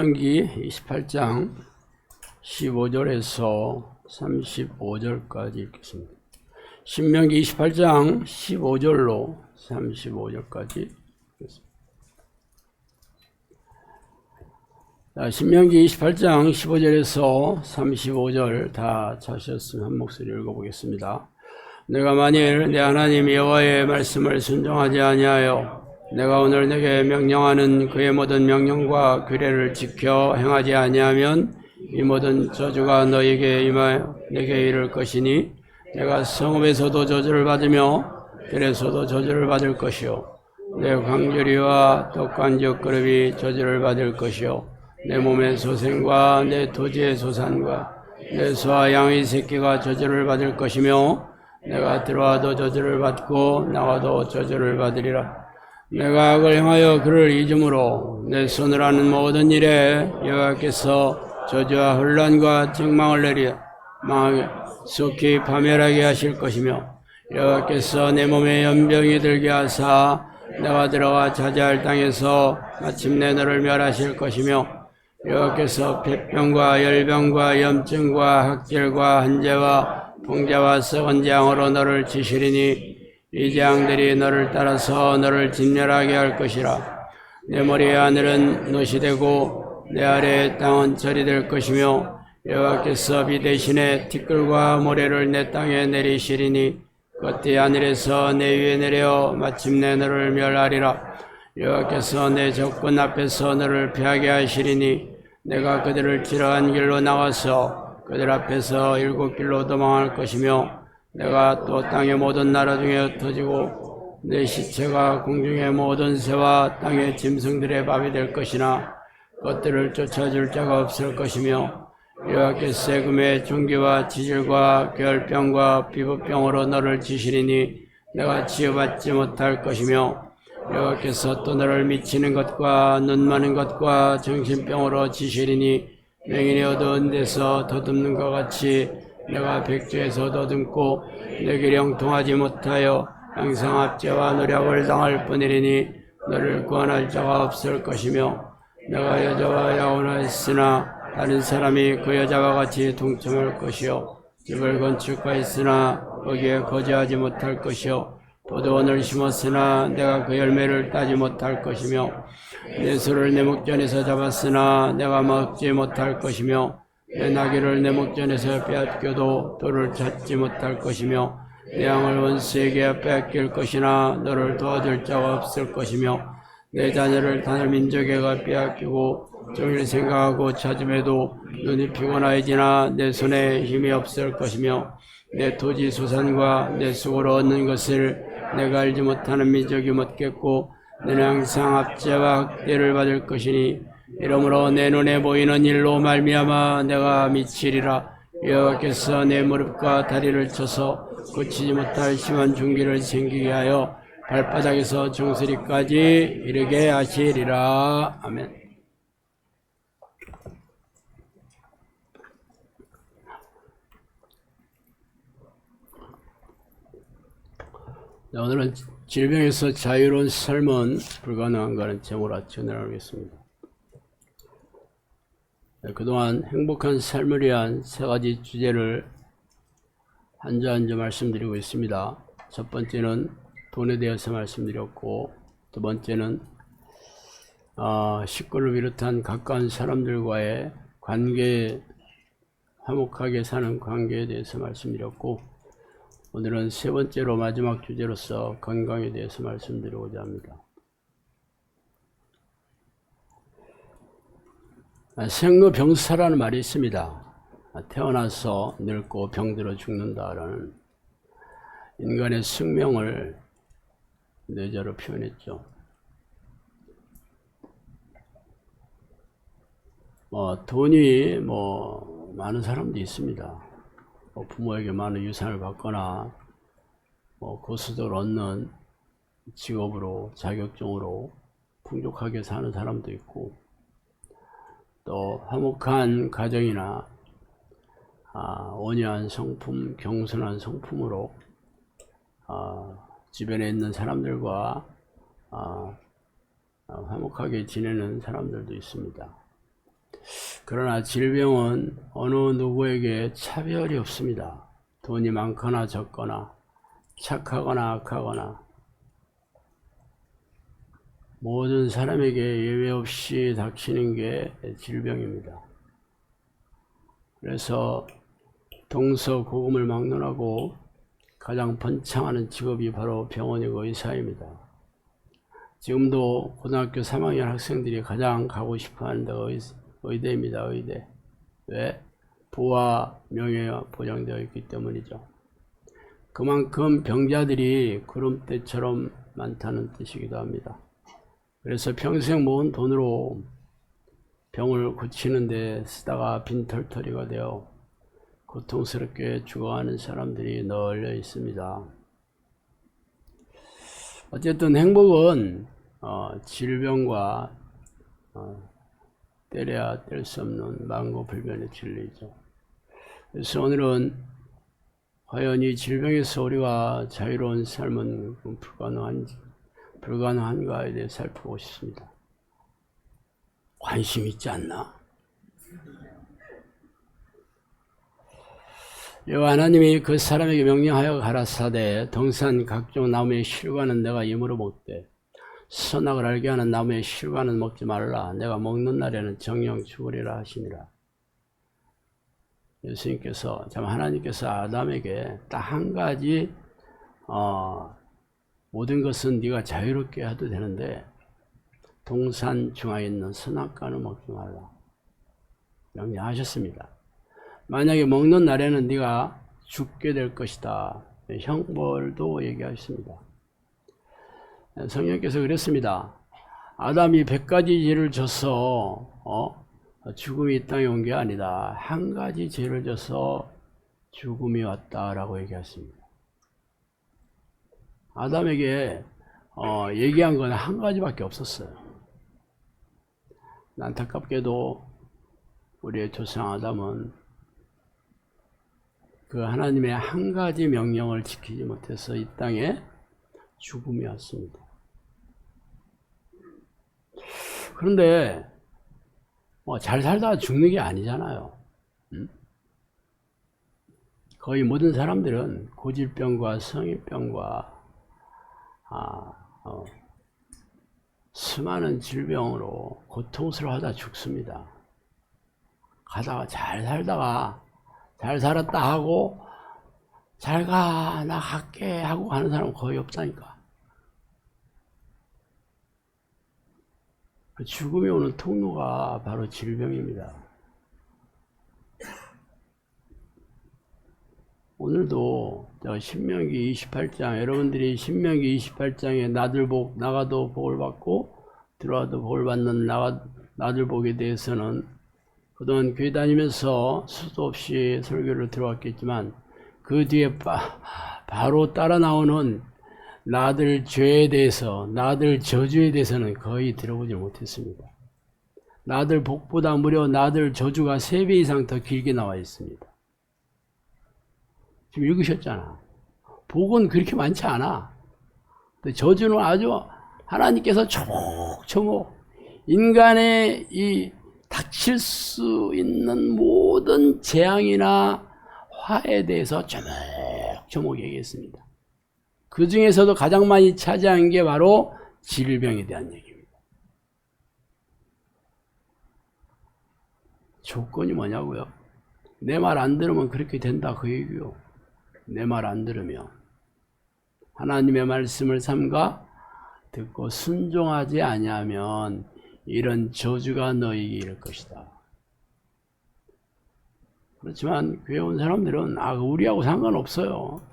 신명기 28장 15절에서 35절까지 읽겠습니다. 신명기 28장 15절로 35절까지 읽겠습니다. 신명기 28장 15절에서 35절 다 찾으셨으면 한 목소리 읽어보겠습니다. 내가 만일 내 하나님 여호와의 말씀을 순종하지 아니하여 내가 오늘 내게 명령하는 그의 모든 명령과 규례를 지켜 행하지 아니하면 이 모든 저주가 너에게 임하여 내게 이를 것이니 내가 성읍에서도 저주를 받으며 들에서도 저주를 받을 것이요 내 광주리와 떡간적 그릇이 저주를 받을 것이요 내 몸의 소생과 내 토지의 소산과 내 소와 양의 새끼가 저주를 받을 것이며 내가 들어와도 저주를 받고 나가도 저주를 받으리라. 내가 악을 행하여 그를 잊음으로 내 손을 하는 모든 일에 여호와께서 저주와 혼란과 책망을 내려 망하게 속히 파멸하게 하실 것이며 여호와께서 내 몸에 연병이 들게 하사 내가 들어가 차지할 땅에서 마침내 너를 멸하실 것이며 여호와께서 폐병과 열병과 염증과 학절과 한재와 풍자와 썩은 재앙으로 너를 치시리니 이 재앙들이 너를 따라서 너를 진멸하게 할 것이라. 내 머리의 하늘은 놋이 되고 내 아래의 땅은 절이 될 것이며 여호와께서 비 대신에 티끌과 모래를 내 땅에 내리시리니 그것이 하늘에서 내 위에 내려 마침내 너를 멸하리라. 여호와께서 내 적군 앞에서 너를 피하게 하시리니 내가 그들을 지러한 길로 나가서 그들 앞에서 7길로 도망할 것이며 내가 또 땅의 모든 나라 중에 흩어지고 내 시체가 공중의 모든 새와 땅의 짐승들의 밥이 될 것이나 그것들을 쫓아줄 자가 없을 것이며 여호와께서 세금의 중기와 지질과 결병과 피부병으로 너를 치시리니 내가 치유받지 못할 것이며 여호와께서 또 너를 미치는 것과 눈 많은 것과 정신병으로 치시리니 맹인이 어두운 데서 더듬는 것 같이 내가 백주에서 더듬고 내게 영통하지 못하여 항상 압제와 노력을 당할 뿐이리니 너를 구원할 자가 없을 것이며 내가 여자와 야혼하였으나 다른 사람이 그 여자와 같이 동침할 것이요 집을 건축하였으나 거기에 거주하지 못할 것이요 포도원을 심었으나 내가 그 열매를 따지 못할 것이며 내 소를 내 목전에서 잡았으나 내가 먹지 못할 것이며 내 나귀를 내 목전에서 빼앗겨도 돌을 찾지 못할 것이며 내 양을 원수에게 빼앗길 것이나 너를 도와줄 자가 없을 것이며 내 자녀를 다른 민족에게 빼앗기고 종일 생각하고 찾음에도 눈이 피곤하여지나 내 손에 힘이 없을 것이며 내 토지 소산과 내 수고로 얻는 것을 내가 알지 못하는 민족이 먹겠고 너는 항상 압제와 학대를 받을 것이니 이러므로 내 눈에 보이는 일로 말미암아 내가 미치리라. 여호와께서 내 무릎과 다리를 쳐서 고치지 못할 심한 중기를 생기게 하여 발바닥에서 정수리까지 이르게 하시리라. 아멘. 오늘은 질병에서 자유로운 삶은 불가능한가는 제목으로 전해드리겠습니다. 그동안 행복한 삶을 위한 3가지 주제를 한 주 한 주 말씀드리고 있습니다. 첫 번째는 돈에 대해서 말씀드렸고, 두 번째는 식구를 비롯한 가까운 사람들과의 관계, 화목하게 사는 관계에 대해서 말씀드렸고, 오늘은 3번째로 마지막 주제로서 건강에 대해서 말씀드리고자 합니다. 생로병사라는 말이 있습니다. 태어나서 늙고 병들어 죽는다라는 인간의 숙명을 뇌자로 표현했죠. 돈이 많은 사람도 있습니다. 부모에게 많은 유산을 받거나 고수들 얻는 직업으로 자격증으로 풍족하게 사는 사람도 있고 또 화목한 가정이나 온유한 성품, 경선한 성품으로 주변에 있는 사람들과 화목하게 지내는 사람들도 있습니다. 그러나 질병은 어느 누구에게 차별이 없습니다. 돈이 많거나 적거나 착하거나 악하거나 모든 사람에게 예외 없이 닥치는 게 질병입니다. 그래서 동서고금을 막론하고 가장 번창하는 직업이 바로 병원이고 의사입니다. 지금도 고등학교 3학년 학생들이 가장 가고 싶어하는 데가 의대입니다. 의대. 왜? 부와 명예가 보장되어 있기 때문이죠. 그만큼 병자들이 구름대처럼 많다는 뜻이기도 합니다. 그래서 평생 모은 돈으로 병을 고치는데 쓰다가 빈털터리가 되어 고통스럽게 죽어가는 사람들이 널려 있습니다. 어쨌든 행복은 질병과 때려야 뗄 수 없는 만고불변의 진리죠. 그래서 오늘은 과연 이 질병에서 우리가 자유로운 삶은 불가능한가에 대해 살펴보고 싶습니다. 관심 있지 않나? 여호와 하나님이 그 사람에게 명령하여 가라사대 동산 각종 나무의 실과는 내가 임으로 먹되 선악을 알게 하는 나무의 실과는 먹지 말라. 내가 먹는 날에는 정령 죽으리라 하시니라. 예수님께서 참 하나님께서 아담에게 딱 한 가지 모든 것은 네가 자유롭게 해도 되는데 동산 중앙에 있는 선악과는 먹지 말라 명령하셨습니다. 만약에 먹는 날에는 네가 죽게 될 것이다. 형벌도 얘기하셨습니다. 성령께서 그랬습니다. 아담이 100가지 죄를 져서 죽음이 이 땅에 온 게 아니다. 한 가지 죄를 져서 죽음이 왔다라고 얘기했습니다. 아담에게 얘기한 건 한 가지밖에 없었어요. 안타깝게도 우리의 조상 아담은 그 하나님의 한 가지 명령을 지키지 못해서 이 땅에 죽음이 왔습니다. 그런데 잘 살다가 죽는 게 아니잖아요. 거의 모든 사람들은 고질병과 성인병과 수많은 질병으로 고통스러워하다 죽습니다. 가다가 잘 살다가 잘 살았다 하고 잘 가, 나 갈게 하고 가는 사람은 거의 없다니까. 그 죽음이 오는 통로가 바로 질병입니다. 오늘도 신명기 28장, 여러분들이 신명기 28장에 나가도 복을 받고 들어와도 복을 받는 나들복에 대해서는 그동안 교회 다니면서 수도 없이 설교를 들어왔겠지만 그 뒤에 바로 따라 나오는 나들 죄에 대해서, 나들 저주에 대해서는 거의 들어보지 못했습니다. 나들 복보다 무려 나들 저주가 3배 이상 더 길게 나와 있습니다. 지금 읽으셨잖아. 복은 그렇게 많지 않아. 근데 저주는 아주 하나님께서 조목조목 인간의 이 닥칠 수 있는 모든 재앙이나 화에 대해서 조목조목 얘기했습니다. 그 중에서도 가장 많이 차지한 게 바로 질병에 대한 얘기입니다. 조건이 뭐냐고요? 내 말 안 들으면 그렇게 된다 그 얘기요. 내 말 안 들으면 하나님의 말씀을 삼가 듣고 순종하지 아니하면 이런 저주가 너희에게 이를 것이다. 그렇지만 교회 온 사람들은 우리하고 상관없어요.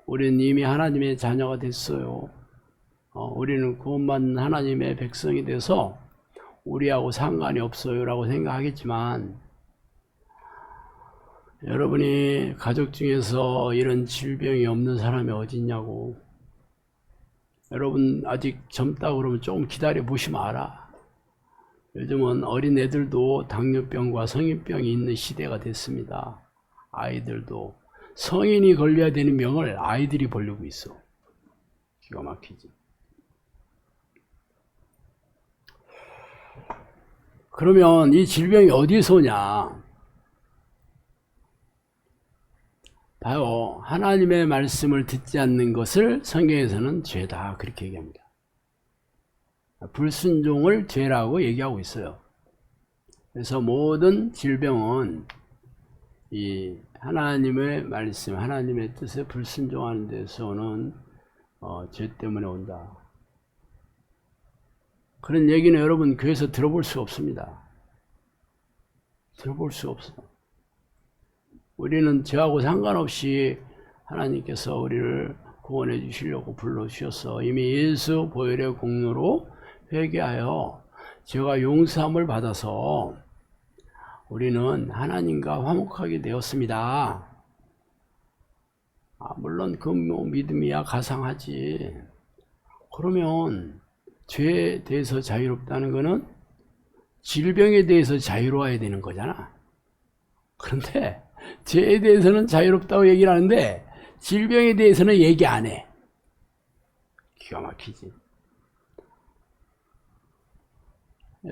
우리는 이미 하나님의 자녀가 됐어요. 우리는 구원받는 하나님의 백성이 돼서 우리하고 상관이 없어요 라고 생각하겠지만 여러분이 가족 중에서 이런 질병이 없는 사람이 어디 있냐고. 여러분 아직 젊다고 그러면 조금 기다려 보시면 알아. 요즘은 어린 애들도 당뇨병과 성인병이 있는 시대가 됐습니다. 아이들도 성인이 걸려야 되는 병을 아이들이 걸리고 있어. 기가 막히지. 그러면 이 질병이 어디서 오냐? 봐요. 하나님의 말씀을 듣지 않는 것을 성경에서는 죄다 그렇게 얘기합니다. 불순종을 죄라고 얘기하고 있어요. 그래서 모든 질병은 이 하나님의 말씀, 하나님의 뜻에 불순종하는 데서 오는 죄 때문에 온다. 그런 얘기는 여러분 교회에서 들어볼 수 없습니다. 들어볼 수 없어. 우리는 죄하고 상관없이 하나님께서 우리를 구원해 주시려고 불러주셔서 이미 예수 보혈의 공로로 회개하여 죄가 용서함을 받아서 우리는 하나님과 화목하게 되었습니다. 물론 그 믿음이야 가상하지. 그러면 죄에 대해서 자유롭다는 것은 질병에 대해서 자유로워야 되는 거잖아. 그런데 죄에 대해서는 자유롭다고 얘기를 하는데 질병에 대해서는 얘기 안 해. 기가 막히지.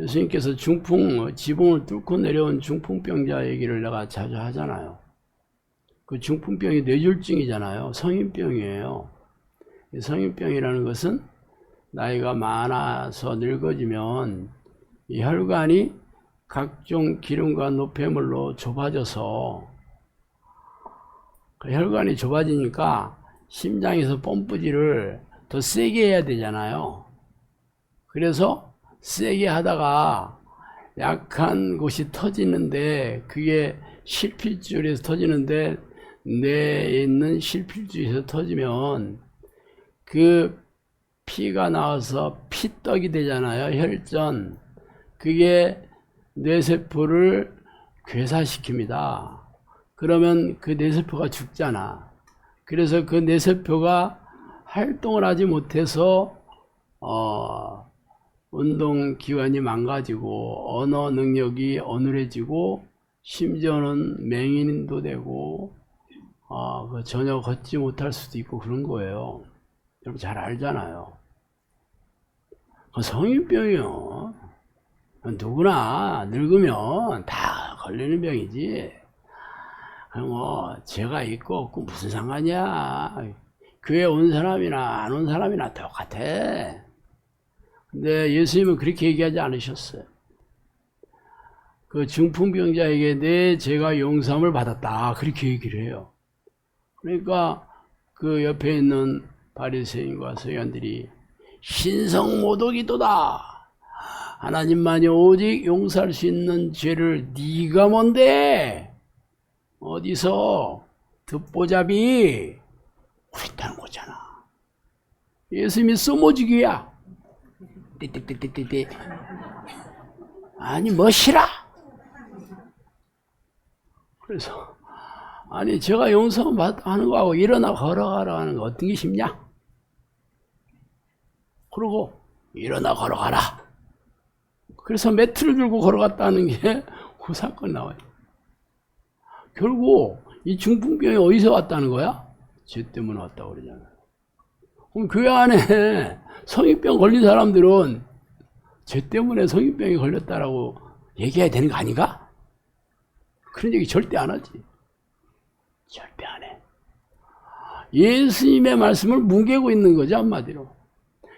예수님께서 지붕을 뚫고 내려온 중풍병자 얘기를 내가 자주 하잖아요. 그 중풍병이 뇌졸중이잖아요. 성인병이에요. 성인병이라는 것은 나이가 많아서 늙어지면 이 혈관이 각종 기름과 노폐물로 좁아져서 그 혈관이 좁아지니까 심장에서 펌프질을 더 세게 해야 되잖아요. 그래서 세게 하다가 약한 곳이 터지는데 그게 실필줄에서 터지는데 뇌에 있는 실필줄에서 터지면 그 피가 나와서 피떡이 되잖아요. 혈전. 그게 뇌세포를 괴사시킵니다. 그러면 그 뇌세포가 죽잖아. 그래서 그 뇌세포가 활동을 하지 못해서 운동기관이 망가지고 언어 능력이 어눌해지고 심지어는 맹인도 되고 전혀 걷지 못할 수도 있고 그런 거예요. 여러분 잘 알잖아요. 성인병이요. 누구나 늙으면 다 걸리는 병이지. 뭐 죄가 있고 없고 무슨 상관이야. 교회 온 사람이나 안 온 사람이나 똑같아. 근데 예수님은 그렇게 얘기하지 않으셨어요. 그 중풍병자에게 내 죄가 용서함을 받았다 그렇게 얘기를 해요. 그러니까 그 옆에 있는 바리새인과 서기관들이 신성모독이도다. 하나님만이 오직 용서할 수 있는 죄를 네가 뭔데? 어디서 듣보잡이 그랬다는 거잖아. 예수님이 써모지기야. 띠띠띠띠띠. 아니 멋이라. 그래서 아니 제가 용서하는 거하고 일어나 걸어가라 하는 거 어떤 게 쉽냐? 그러고 일어나 걸어가라. 그래서 매트를 들고 걸어갔다는 게 그 사건이 나와요. 결국 이 중풍병이 어디서 왔다는 거야? 죄 때문에 왔다고 그러잖아요. 그럼 교회 안에 성인병 걸린 사람들은 죄 때문에 성인병이 걸렸다라고 얘기해야 되는 거 아닌가? 그런 얘기 절대 안 하지. 절대 안 해. 예수님의 말씀을 뭉개고 있는 거죠, 한마디로.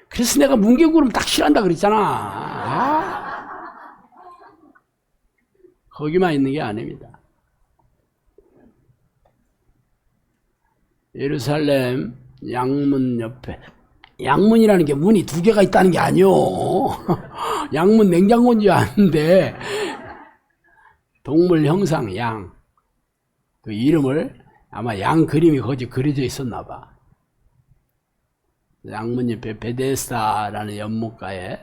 그래서 내가 뭉개고 그러면 딱 싫어한다 그랬잖아. 거기만 있는 게 아닙니다. 예루살렘 양문 옆에, 양문이라는 게 문이 두 개가 있다는 게 아니오. 양문 냉장고인 줄 아는데 동물 형상 양, 그 이름을 아마 양 그림이 거기 그려져 있었나 봐. 양문 옆에 베데스다라는 연못가에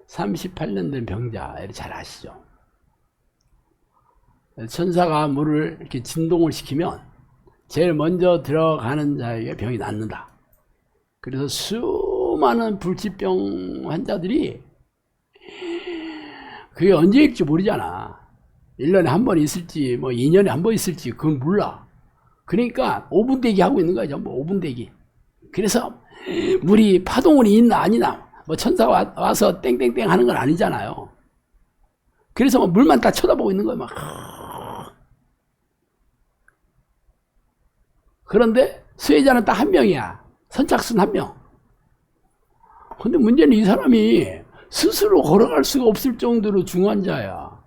38년 된 병자, 잘 아시죠? 천사가 물을 이렇게 진동을 시키면 제일 먼저 들어가는 자에게 병이 낫는다. 그래서 수많은 불치병 환자들이 그게 언제일지 모르잖아. 1년에 한 번 있을지 뭐 2년에 한 번 있을지 그건 몰라. 그러니까 5분 대기 하고 있는 거야. 전부 5분 대기. 그래서 물이 파동물이 있나 아니나 뭐 천사가 와서 땡땡땡 하는 건 아니잖아요. 그래서 막 물만 딱 쳐다보고 있는 거야, 막. 그런데 수혜자는 딱 한 명이야. 선착순 한 명. 근데 문제는 이 사람이 스스로 걸어갈 수가 없을 정도로 중환자야.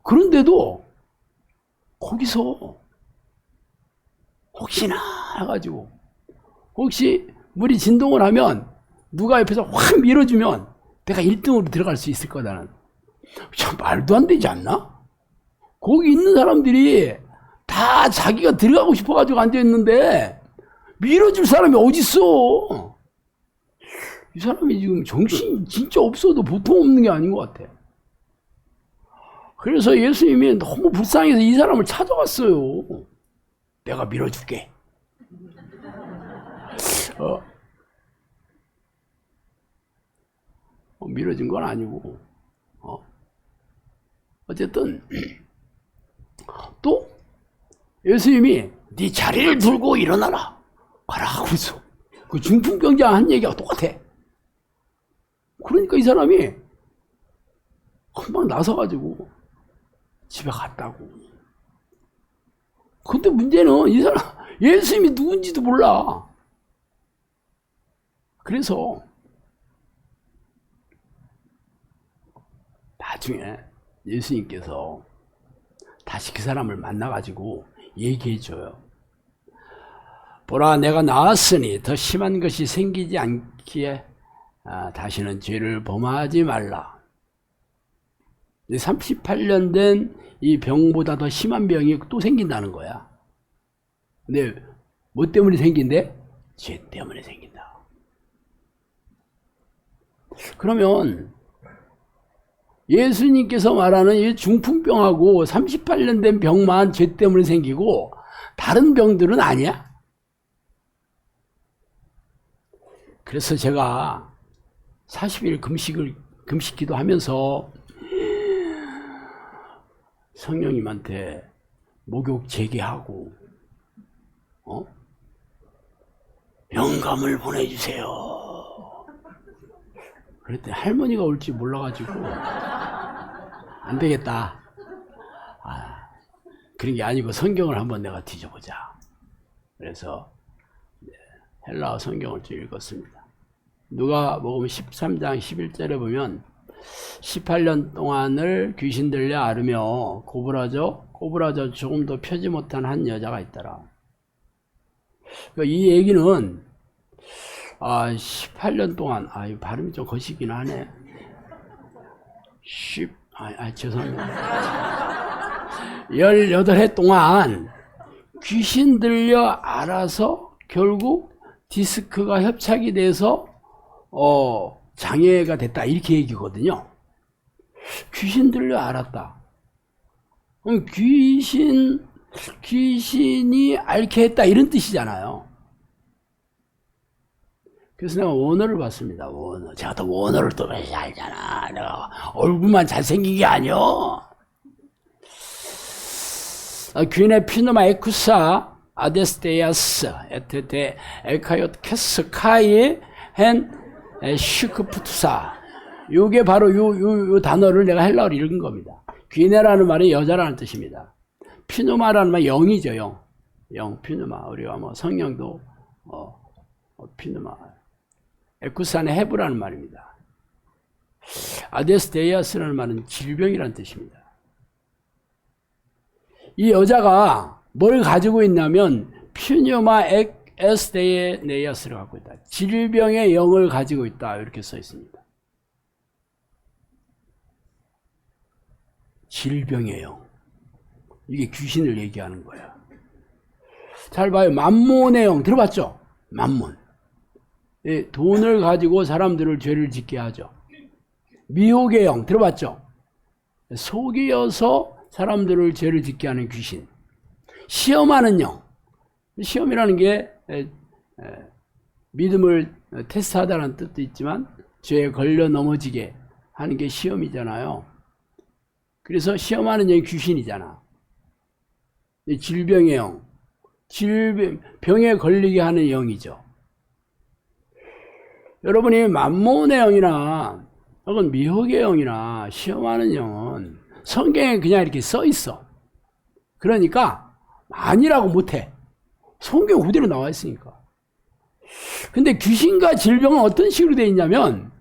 그런데도 거기서 혹시나 해가지고 혹시 물이 진동을 하면 누가 옆에서 확 밀어주면 내가 1등으로 들어갈 수 있을 거다는. 참 말도 안 되지 않나? 거기 있는 사람들이 다 자기가 들어가고 싶어가지고 앉아있는데 밀어줄 사람이 어딨어. 이 사람이 지금 정신 진짜 없어도 보통 없는 게 아닌 것 같아. 그래서 예수님이 너무 불쌍해서 이 사람을 찾아왔어요. 내가 밀어줄게. 밀어준 건 아니고, 어쨌든, 또, 예수님이 네 자리를 들고 일어나라. 가라. 그랬어. 그 중풍병자 한 얘기가 똑같아. 그러니까 이 사람이 금방 나서가지고 집에 갔다고. 근데 문제는 이 사람, 예수님이 누군지도 몰라. 그래서, 나중에 예수님께서 다시 그 사람을 만나가지고 얘기해줘요. 보라, 내가 나았으니 더 심한 것이 생기지 않기에 다시는 죄를 범하지 말라. 38년 된 이 병보다 더 심한 병이 또 생긴다는 거야. 근데 뭐 때문에 생긴대? 죄 때문에 생긴다. 그러면 예수님께서 말하는 이 중풍병하고 38년 된 병만 죄 때문에 생기고 다른 병들은 아니야? 그래서 제가 40일 금식 기도하면서 성령님한테 목욕 재개하고 영감을 보내주세요. 그랬더니 할머니가 올지 몰라가지고 안 되겠다. 그런 게 아니고 성경을 한번 내가 뒤져보자. 그래서 헬라어 성경을 좀 읽었습니다. 누가복음 13장 11절에 보면 18년 동안을 귀신 들려 앓으며 꼬부라져 조금도 펴지 못한 한 여자가 있더라. 그러니까 이 얘기는 18년 동안 이 발음이 좀 거시긴 하네. 죄송합니다. 18해 동안 귀신 들려 앓아서 결국 디스크가 협착이 돼서 장애가 됐다, 이렇게 얘기거든요. 귀신 들려 앓았다. 귀신이 앓게 했다, 이런 뜻이잖아요. 그래서 내가 원어를 봤습니다. 원어. 제가 또 원어를 또 잘 알잖아. 내가 얼굴만 잘생긴 게 아니요. 귀네 피노마 에쿠사 아데스테야스 에테테 엘카요트 캐스 카이 헨 슈크푸트사. 요게 바로 요 단어를 내가 헬라어로 읽은 겁니다. 귀네라는 말이 여자라는 뜻입니다. 피누마라는 말이 영이죠, 영, 피누마. 우리가 뭐 성령도 피누마. 에쿠사는 해부라는 말입니다. 아데스데이아스라는 말은 질병이라는 뜻입니다. 이 여자가 뭘 가지고 있냐면 퓨뉴마 에스데이네이아스를 갖고 있다. 질병의 영을 가지고 있다, 이렇게 써 있습니다. 질병의 영. 이게 귀신을 얘기하는 거야. 잘 봐요. 만몬의 영 들어봤죠? 만몬. 돈을 가지고 사람들을 죄를 짓게 하죠. 미혹의 영 들어봤죠? 속이어서 사람들을 죄를 짓게 하는 귀신. 시험하는 영. 시험이라는 게 믿음을 테스트하다는 뜻도 있지만 죄에 걸려 넘어지게 하는 게 시험이잖아요. 그래서 시험하는 영이 귀신이잖아. 질병의 영. 병에 걸리게 하는 영이죠. 여러분이 만몬의 영이나 이건 미혹의 영이나 시험하는 영은 성경에 그냥 이렇게 써 있어. 그러니까 아니라고 못해. 성경 그대로 나와 있으니까. 근데 귀신과 질병은 어떤 식으로 되어 있냐면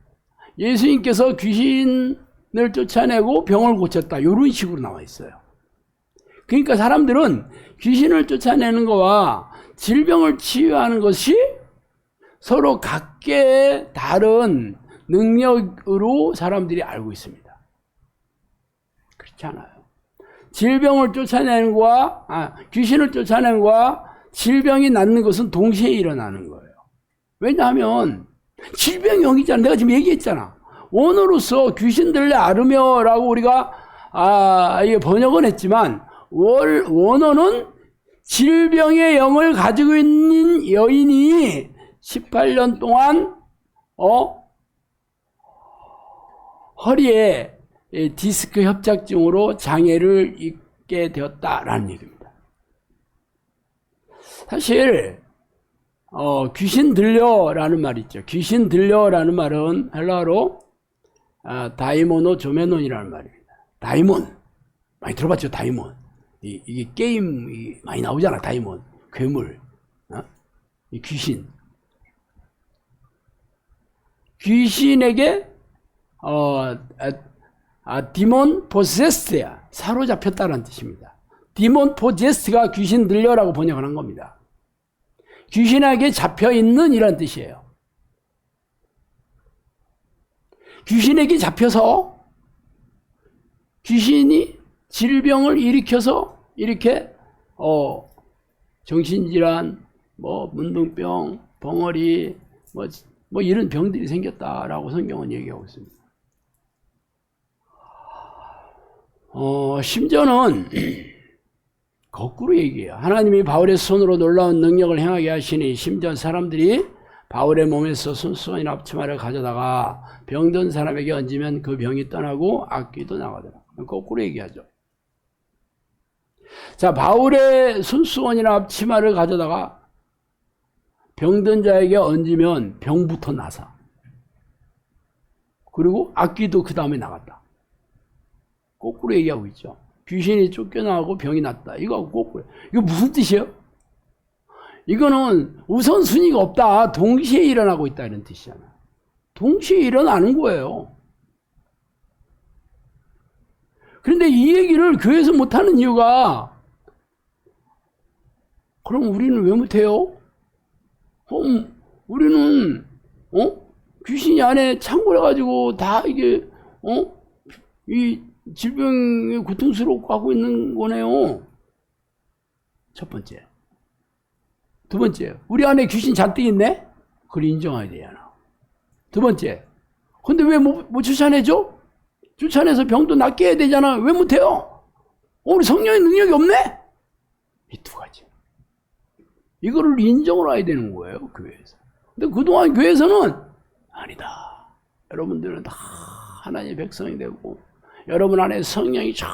예수님께서 귀신을 쫓아내고 병을 고쳤다. 이런 식으로 나와 있어요. 그러니까 사람들은 귀신을 쫓아내는 거와 질병을 치유하는 것이 서로 각계의 다른 능력으로 사람들이 알고 있습니다. 그렇지 않아요. 질병을 쫓아내는 거와 귀신을 쫓아내는 거와 질병이 낫는 것은 동시에 일어나는 거예요. 왜냐하면 질병이 영이잖아. 내가 지금 얘기했잖아. 원어로서 귀신들을 앓으며라고 우리가 이게 번역은 했지만 원어는 질병의 영을 가지고 있는 여인이 18년 동안 허리에 디스크 협착증으로 장애를 입게 되었다라는 얘기입니다. 사실 귀신 들려라는 말 있죠. 귀신 들려라는 말은 헬라어로 다이모노 조메논이라는 말입니다. 다이몬 많이 들어봤죠. 다이몬. 이게 게임 많이 나오잖아. 다이몬 괴물, 이 귀신. 귀신에게 디몬 포세스트야, 사로잡혔다는 뜻입니다. 디몬 포제스트가 귀신 들려라고 번역을 한 겁니다. 귀신에게 잡혀있는 이란 뜻이에요. 귀신에게 잡혀서 귀신이 질병을 일으켜서 이렇게 정신질환, 문둥병, 벙어리, 뭐 이런 병들이 생겼다라고 성경은 얘기하고 있습니다. 심지어는 거꾸로 얘기해요. 하나님이 바울의 손으로 놀라운 능력을 행하게 하시니 심지어 사람들이 바울의 몸에서 손수건이나 앞치마를 가져다가 병든 사람에게 얹으면 그 병이 떠나고 악귀도 나가더라. 거꾸로 얘기하죠. 자, 바울의 손수건이나 앞치마를 가져다가 병든 자에게 얹으면 병부터 나서 그리고 악귀도 그 다음에 나갔다. 거꾸로 얘기하고 있죠. 귀신이 쫓겨나고 병이 났다. 이거 거꾸로. 이거 무슨 뜻이에요? 이거는 우선순위가 없다. 동시에 일어나고 있다 이런 뜻이잖아. 동시에 일어나는 거예요. 그런데 이 얘기를 교회에서 못하는 이유가 그럼 우리는 왜 못해요? 우리는 귀신이 안에 창궐해가지고 다 이게 이 질병에 고통스럽고 하고 있는 거네요. 첫 번째. 두 번째, 우리 안에 귀신 잔뜩 있네? 그걸 인정해야 되잖아. 두 번째, 근데 왜 못 쫓아내죠? 쫓아내서 병도 낫게 해야 되잖아. 왜 못해요? 우리 성령의 능력이 없네? 이 두 가지. 이거를 인정을 해야 되는 거예요, 교회에서. 근데 그동안 교회에서는 아니다. 여러분들은 다 하나님의 백성이 되고 여러분 안에 성령이 잘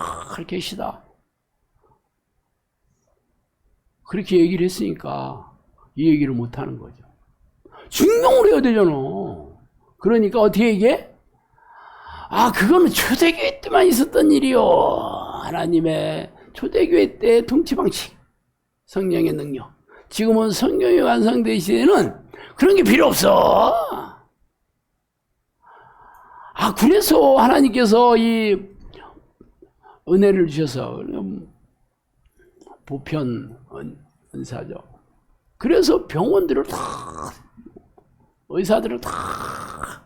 계시다. 그렇게 얘기를 했으니까 이 얘기를 못하는 거죠. 증명을 해야 되잖아. 그러니까 어떻게 얘기해? 그거는 초대교회 때만 있었던 일이요. 하나님의 초대교회 때 통치방식, 성령의 능력. 지금은 성경이 완성된 시대는 그런 게 필요 없어. 그래서 하나님께서 이 은혜를 주셔서 보편 은사죠. 그래서 병원들을 다 의사들을 다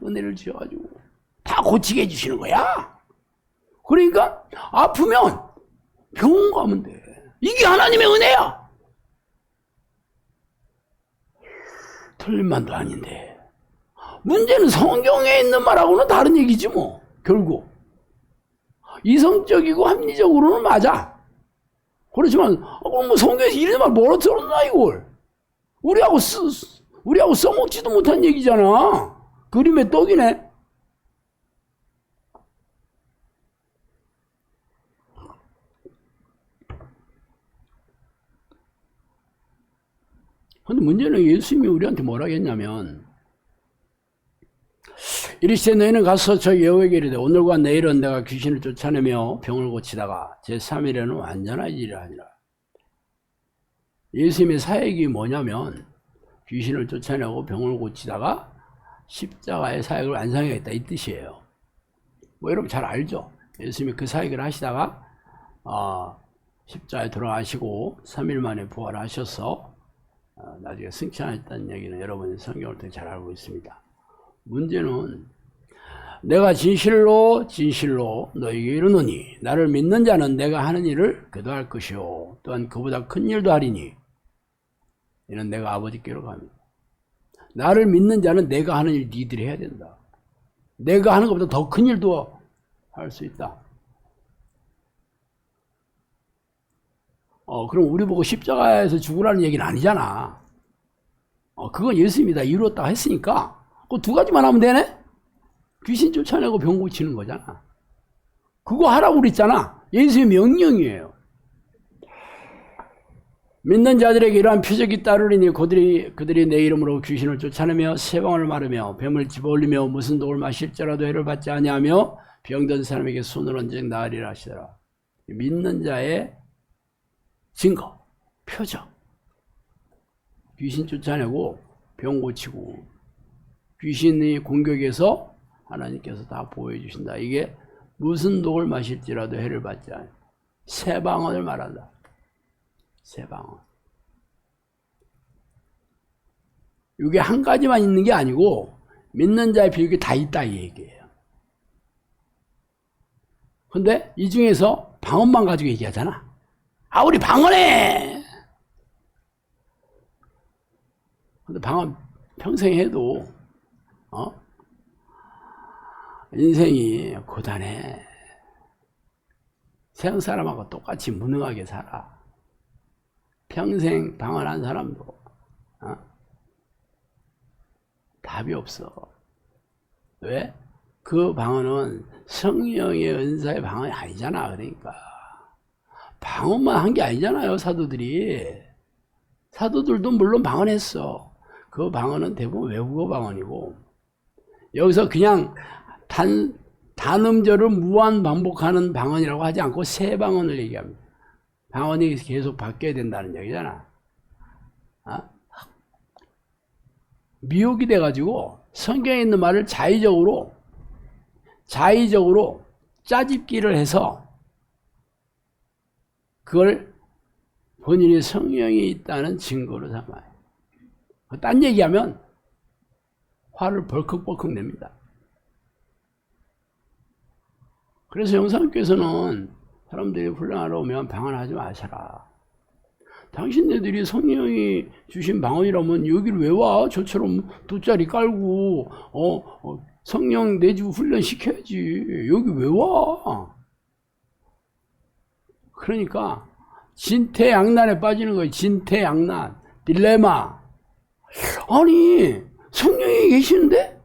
은혜를 주셔가지고 다 고치게 해주시는 거야. 그러니까 아프면 병원 가면 돼. 이게 하나님의 은혜야. 틀린 말도 아닌데 문제는 성경에 있는 말하고는 다른 얘기지 뭐. 결국 이성적이고 합리적으로는 맞아. 그렇지만 그럼 뭐 성경에서 이런 말 뭐라 들었나 이걸. 우리하고 써먹지도 못한 얘기잖아. 그림의 떡이네. 근데 문제는 예수님이 우리한테 뭐라고 했냐면 이르시되 너희는 가서 저 여호와에게 이르되 오늘과 내일은 내가 귀신을 쫓아내며 병을 고치다가 제3일에는 완전하리라 하니라. 예수님의 사역이 뭐냐면 귀신을 쫓아내고 병을 고치다가 십자가의 사역을 완성하겠다 이 뜻이에요. 뭐 여러분 잘 알죠? 예수님이 그 사역을 하시다가 십자가에 돌아가시고 3일 만에 부활하셔서 나중에 승천하셨다는 얘기는 여러분이 성경을 되게 잘 알고 있습니다. 문제는 내가 진실로 너희에게 이르노니 나를 믿는 자는 내가 하는 일을 그도 할 것이요 또한 그보다 큰 일도 하리니 이는 내가 아버지께로 갑니다. 나를 믿는 자는 내가 하는 일 니들이 해야 된다. 내가 하는 것보다 더 큰 일도 할 수 있다. 그럼 우리 보고 십자가에서 죽으라는 얘기는 아니잖아. 그건 예수님이 다 이루었다고 했으니까 그 두 가지만 하면 되네? 귀신 쫓아내고 병 고치는 거잖아. 그거 하라고 그랬잖아. 예수의 명령이에요. 믿는 자들에게 이러한 표적이 따르리니 그들이 내 이름으로 귀신을 쫓아내며 세방을 마르며 뱀을 집어올리며 무슨 독을 마실지라도 해를 받지 아니하며 병든 사람에게 손을 얹어 나으리라 하시더라. 믿는 자의 증거, 표적. 귀신 쫓아내고 병 고치고 귀신의 공격에서 하나님께서 다 보여주신다. 이게 무슨 독을 마실지라도 해를 받지 않아요. 세방언을 말한다. 세방언. 이게 한 가지만 있는 게 아니고 믿는 자의 비율이 다 있다 이 얘기예요. 근데 이 중에서 방언만 가지고 얘기하잖아. 우리 방언해! 근데 방언 평생 해도 인생이 고단해. 세상 사람하고 똑같이 무능하게 살아. 평생 방언한 사람도 답이 없어. 왜? 그 방언은 성령의 은사의 방언이 아니잖아. 그러니까 방언만 한 게 아니잖아요. 사도들도 물론 방언했어. 그 방언은 대부분 외국어 방언이고 여기서 그냥 단음절을 무한 반복하는 방언이라고 하지 않고 새 방언을 얘기합니다. 방언이 계속 바뀌어야 된다는 얘기잖아. 미혹이 돼가지고 성경에 있는 말을 자의적으로 짜집기를 해서 그걸 본인이 성령이 있다는 증거로 삼아요. 딴 얘기하면 화를 벌컥벌컥 냅니다. 그래서 영상교회에서는 사람들이 훈련하러 오면 방언하지 마셔라. 당신네들이 성령이 주신 방언이라면 여기를 왜 와? 저처럼 돗자리 깔고 성령 내주 훈련 시켜야지. 여기 왜 와? 그러니까 진퇴양난에 빠지는 거예요. 진퇴양난, 딜레마. 아니 성령이 계시는데?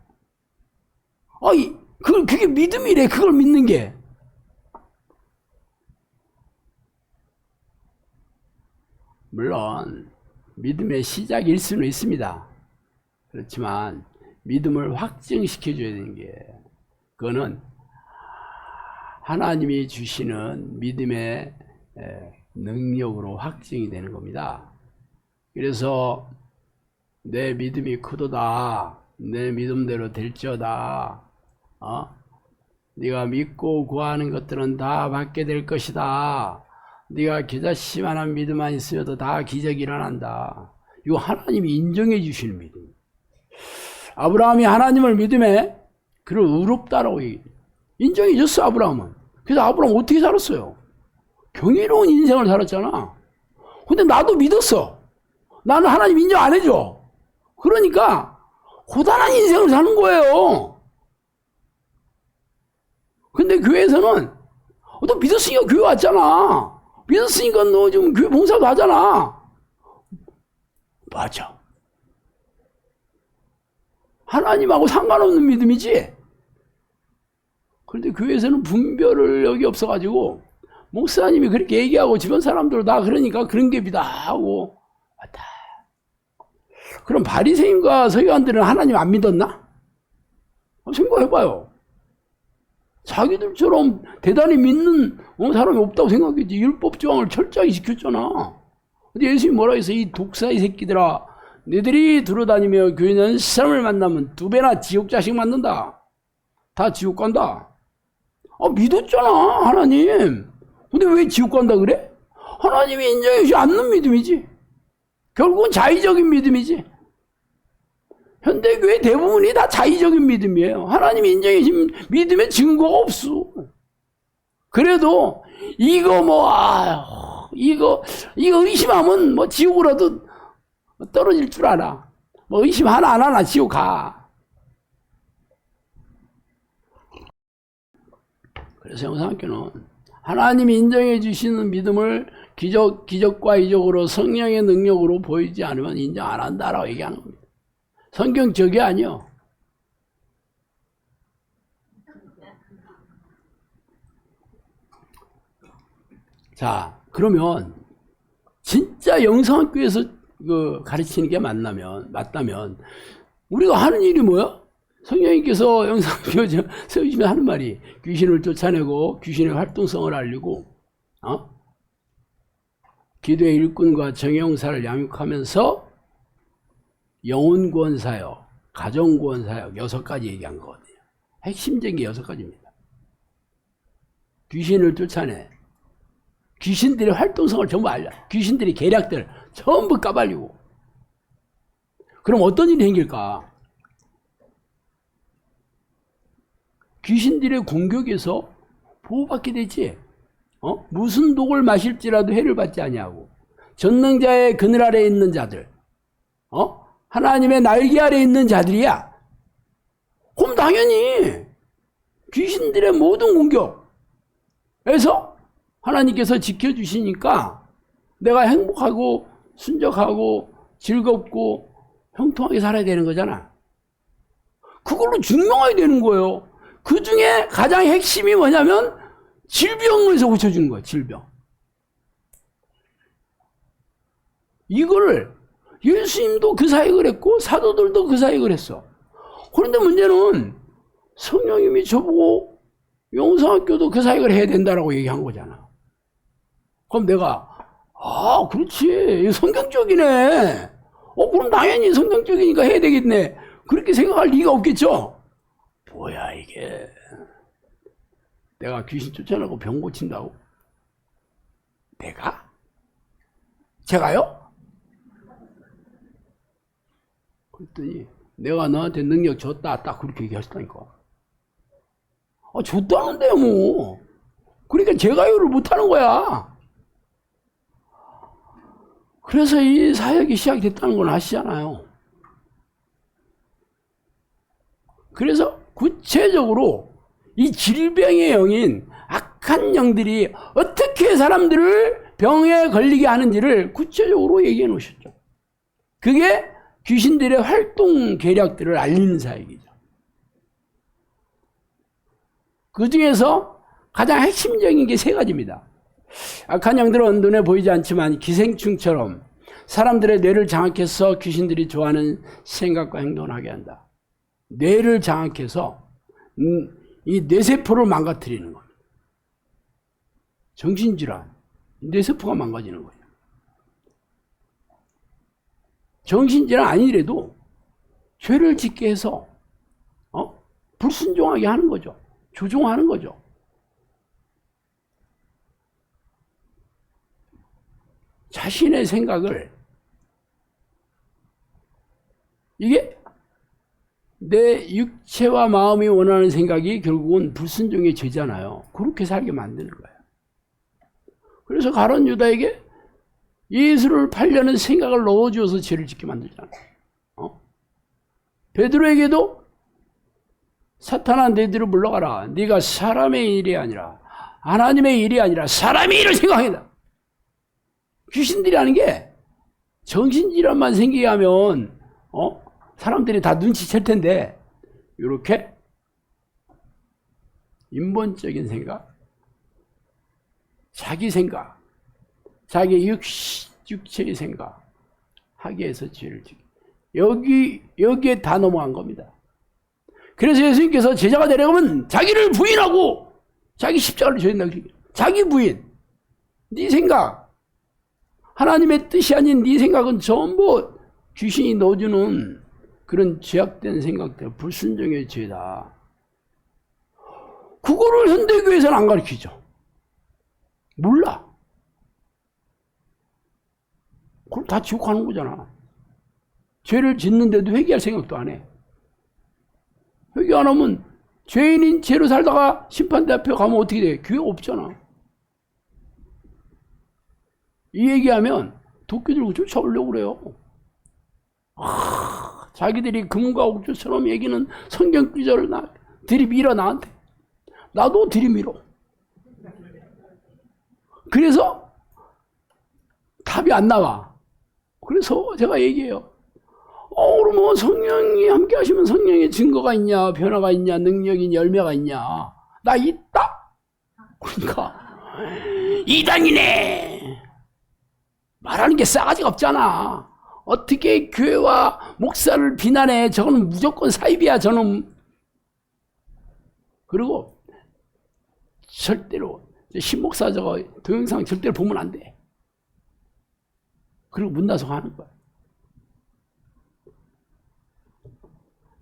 그게 믿음이래. 그걸 믿는 게. 물론 믿음의 시작일 수는 있습니다. 그렇지만 믿음을 확증시켜줘야 되는 게 그거는 하나님이 주시는 믿음의 능력으로 확증이 되는 겁니다. 그래서 내 믿음이 크도다. 내 믿음대로 될지어다. 네가 믿고 구하는 것들은 다 받게 될 것이다. 네가 겨자씨만한 믿음만 있으면 다 기적이 일어난다. 이거 하나님이 인정해 주시는 믿음. 아브라함이 하나님을 믿음에 그를 의롭다라고 인정해 줬어. 아브라함은. 그래서 아브라함 어떻게 살았어요? 경이로운 인생을 살았잖아. 근데 나도 믿었어. 나는 하나님 인정 안 해줘. 그러니까 고단한 인생을 사는 거예요. 근데 교회에서는 너 믿었으니까 교회 왔잖아. 믿었으니까 너 지금 교회 봉사도 하잖아. 맞아. 하나님하고 상관없는 믿음이지. 그런데 교회에서는 분별을 여기 없어가지고 목사님이 그렇게 얘기하고 주변 사람들 다 그러니까 그런 게 믿다 하고 왔다. 그럼 바리새인과 서기관들은 하나님 안 믿었나? 생각해봐요. 자기들처럼 대단히 믿는 사람이 없다고 생각했지. 율법조항을 철저하게 지켰잖아. 근데 예수님이 뭐라 했어? 이 독사의 새끼들아, 너희들이 들어다니며 교회는 사람을 만나면 2배나 지옥 자식 만든다. 다 지옥 간다. 믿었잖아, 하나님. 근데 왜 지옥 간다 그래? 하나님이 인정해주지 않는 믿음이지. 결국은 자의적인 믿음이지. 현대교회 대부분이 다 자의적인 믿음이에요. 하나님이 인정해주신 믿음의 증거가 없어. 그래도 이거 이거 의심하면 지옥으로도 떨어질 줄 알아. 의심 하나 안 하나 지옥 가. 그래서 영상학교는 하나님이 인정해 주시는 믿음을 기적과 이적으로 성령의 능력으로 보이지 않으면 인정 안 한다라고 얘기하는 겁니다. 성경적이 아니요. 자, 그러면 진짜 영상학교에서 가르치는 게 맞다면 우리가 하는 일이 뭐야? 성령님께서 영상학교 세우시면 하는 말이 귀신을 쫓아내고 귀신의 활동성을 알리고 기도의 일꾼과 정형사를 양육하면서 영혼구원 사역, 가정구원 사역 6가지 얘기한 거거든요. 핵심적인 게 6가지입니다. 귀신을 쫓아내. 귀신들의 활동성을 전부 알려. 귀신들의 계략들 전부 까발리고. 그럼 어떤 일이 생길까? 귀신들의 공격에서 보호받게 되지. 무슨 독을 마실지라도 해를 받지 아니하고. 전능자의 그늘 아래에 있는 자들. 하나님의 날개 아래에 있는 자들이야. 그럼 당연히 귀신들의 모든 공격에서 하나님께서 지켜주시니까 내가 행복하고 순적하고 즐겁고 형통하게 살아야 되는 거잖아. 그걸로 증명해야 되는 거예요. 그 중에 가장 핵심이 뭐냐면 질병에서 고쳐주는 거예요. 질병. 이거를 예수님도 그 사역을 했고 사도들도 그 사역을 했어. 그런데 문제는 성령님이 저보고 영상학교도 그 사역을 해야 된다라고 얘기한 거잖아. 그럼 내가 그렇지, 성경적이네. 그럼 당연히 성경적이니까 해야 되겠네. 그렇게 생각할 리가 없겠죠. 뭐야 이게. 내가 귀신 쫓아내고 병 고친다고? 내가? 제가요? 그랬더니 내가 너한테 능력 줬다, 딱 그렇게 얘기하셨다니까. 줬다는데요 뭐. 그러니까 제가요를 못하는 거야. 그래서 이 사역이 시작됐다는 건 아시잖아요. 그래서 구체적으로 이 질병의 영인 악한 영들이 어떻게 사람들을 병에 걸리게 하는지를 구체적으로 얘기해 놓으셨죠. 그게 귀신들의 활동 계략들을 알리는 사역이죠. 그 중에서 가장 핵심적인 게 3가지입니다. 악한 영들은 눈에 보이지 않지만 기생충처럼 사람들의 뇌를 장악해서 귀신들이 좋아하는 생각과 행동을 하게 한다. 뇌를 장악해서 이 뇌세포를 망가뜨리는 겁니다. 정신질환, 뇌세포가 망가지는 거예요. 정신질환 아니래도 죄를 짓게 해서 불순종하게 하는 거죠. 조종하는 거죠. 자신의 생각을, 이게 내 육체와 마음이 원하는 생각이 결국은 불순종의 죄잖아요. 그렇게 살게 만드는 거예요. 그래서 가룟 유다에게 예수를 팔려는 생각을 넣어주어서 죄를 짓게 만들잖아요. 베드로에게도 사탄아, 내 뒤로 물러가라. 네가 사람의 일이 아니라 하나님의 일이 아니라 사람의 일을 생각한다. 귀신들이 하는 게 정신질환만 생기게 하면 사람들이 다 눈치챌 텐데, 이렇게 인본적인 생각, 자기 생각, 자기 육체의 생각 하게 해서 죄를 지게. 여기에 다 넘어간 겁니다. 그래서 예수님께서 제자가 되려면 자기를 부인하고 자기 십자가를 져야 된다. 자기 부인. 네 생각. 하나님의 뜻이 아닌 네 생각은 전부 귀신이 넣어주는 그런 죄악된 생각들, 불순종의 죄다. 그거를 현대교회에서는 안 가르치죠. 몰라. 그럼 다 지옥 가는 거잖아. 죄를 짓는데도 회개할 생각도 안 해. 회개 안 하면 죄인인 죄로 살다가 심판대 앞에 가면 어떻게 돼? 기회가 없잖아. 이 얘기하면 도끼 들고 쫓아오려고 그래요. 자기들이 금과 옥조처럼 얘기는 성경 구절을 들이밀어 나한테. 나도 들이밀어. 그래서 답이 안 나와. 그래서 제가 얘기해요. 그러면 성령이 함께 하시면 성령의 증거가 있냐, 변화가 있냐, 능력이 있냐, 열매가 있냐. 나 있다. 그러니까 이단이네. 말하는 게 싸가지가 없잖아. 어떻게 교회와 목사를 비난해. 저거는 무조건 사입이야, 저는. 그리고 절대로 신목사 저거 동영상 절대로 보면 안 돼. 그리고 문 닫아서 하는 거야.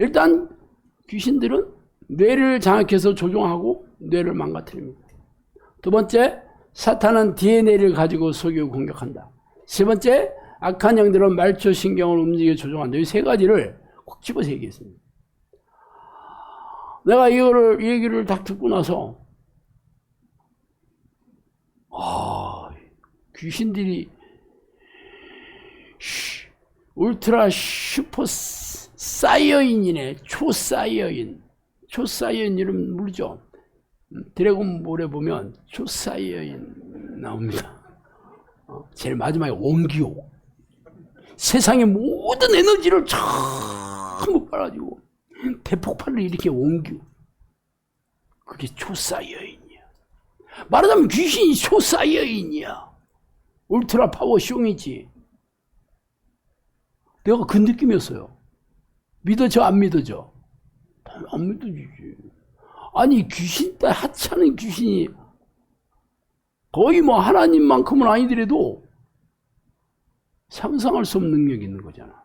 일단 귀신들은 뇌를 장악해서 조종하고 뇌를 망가뜨립니다. 두 번째, 사탄은 DNA를 가지고 속이고 공격한다. 세 번째, 악한 영들은 말초신경을 움직여 조종한다. 이 세 가지를 꼭 집어서 얘기했습니다. 내가 이 얘기를 딱 듣고 나서 귀신들이 울트라 슈퍼 사이어인이네. 초사이어인. 초사이어인 이름 모르죠? 드래곤볼에 보면 초사이어인 나옵니다. 제일 마지막에 원기호. 세상의 모든 에너지를 전부 빨아가지고 대폭발을 일으켜 원기호. 그게 초사이어인이야. 말하자면 귀신이 초사이어인이야. 울트라 파워 숑이지. 내가 그 느낌이었어요. 믿어져 안 믿어져? 안 믿어지지. 아니 귀신 딸 하찮은 귀신이 거의 뭐 하나님만큼은 아니더라도 상상할 수 없는 능력이 있는 거잖아.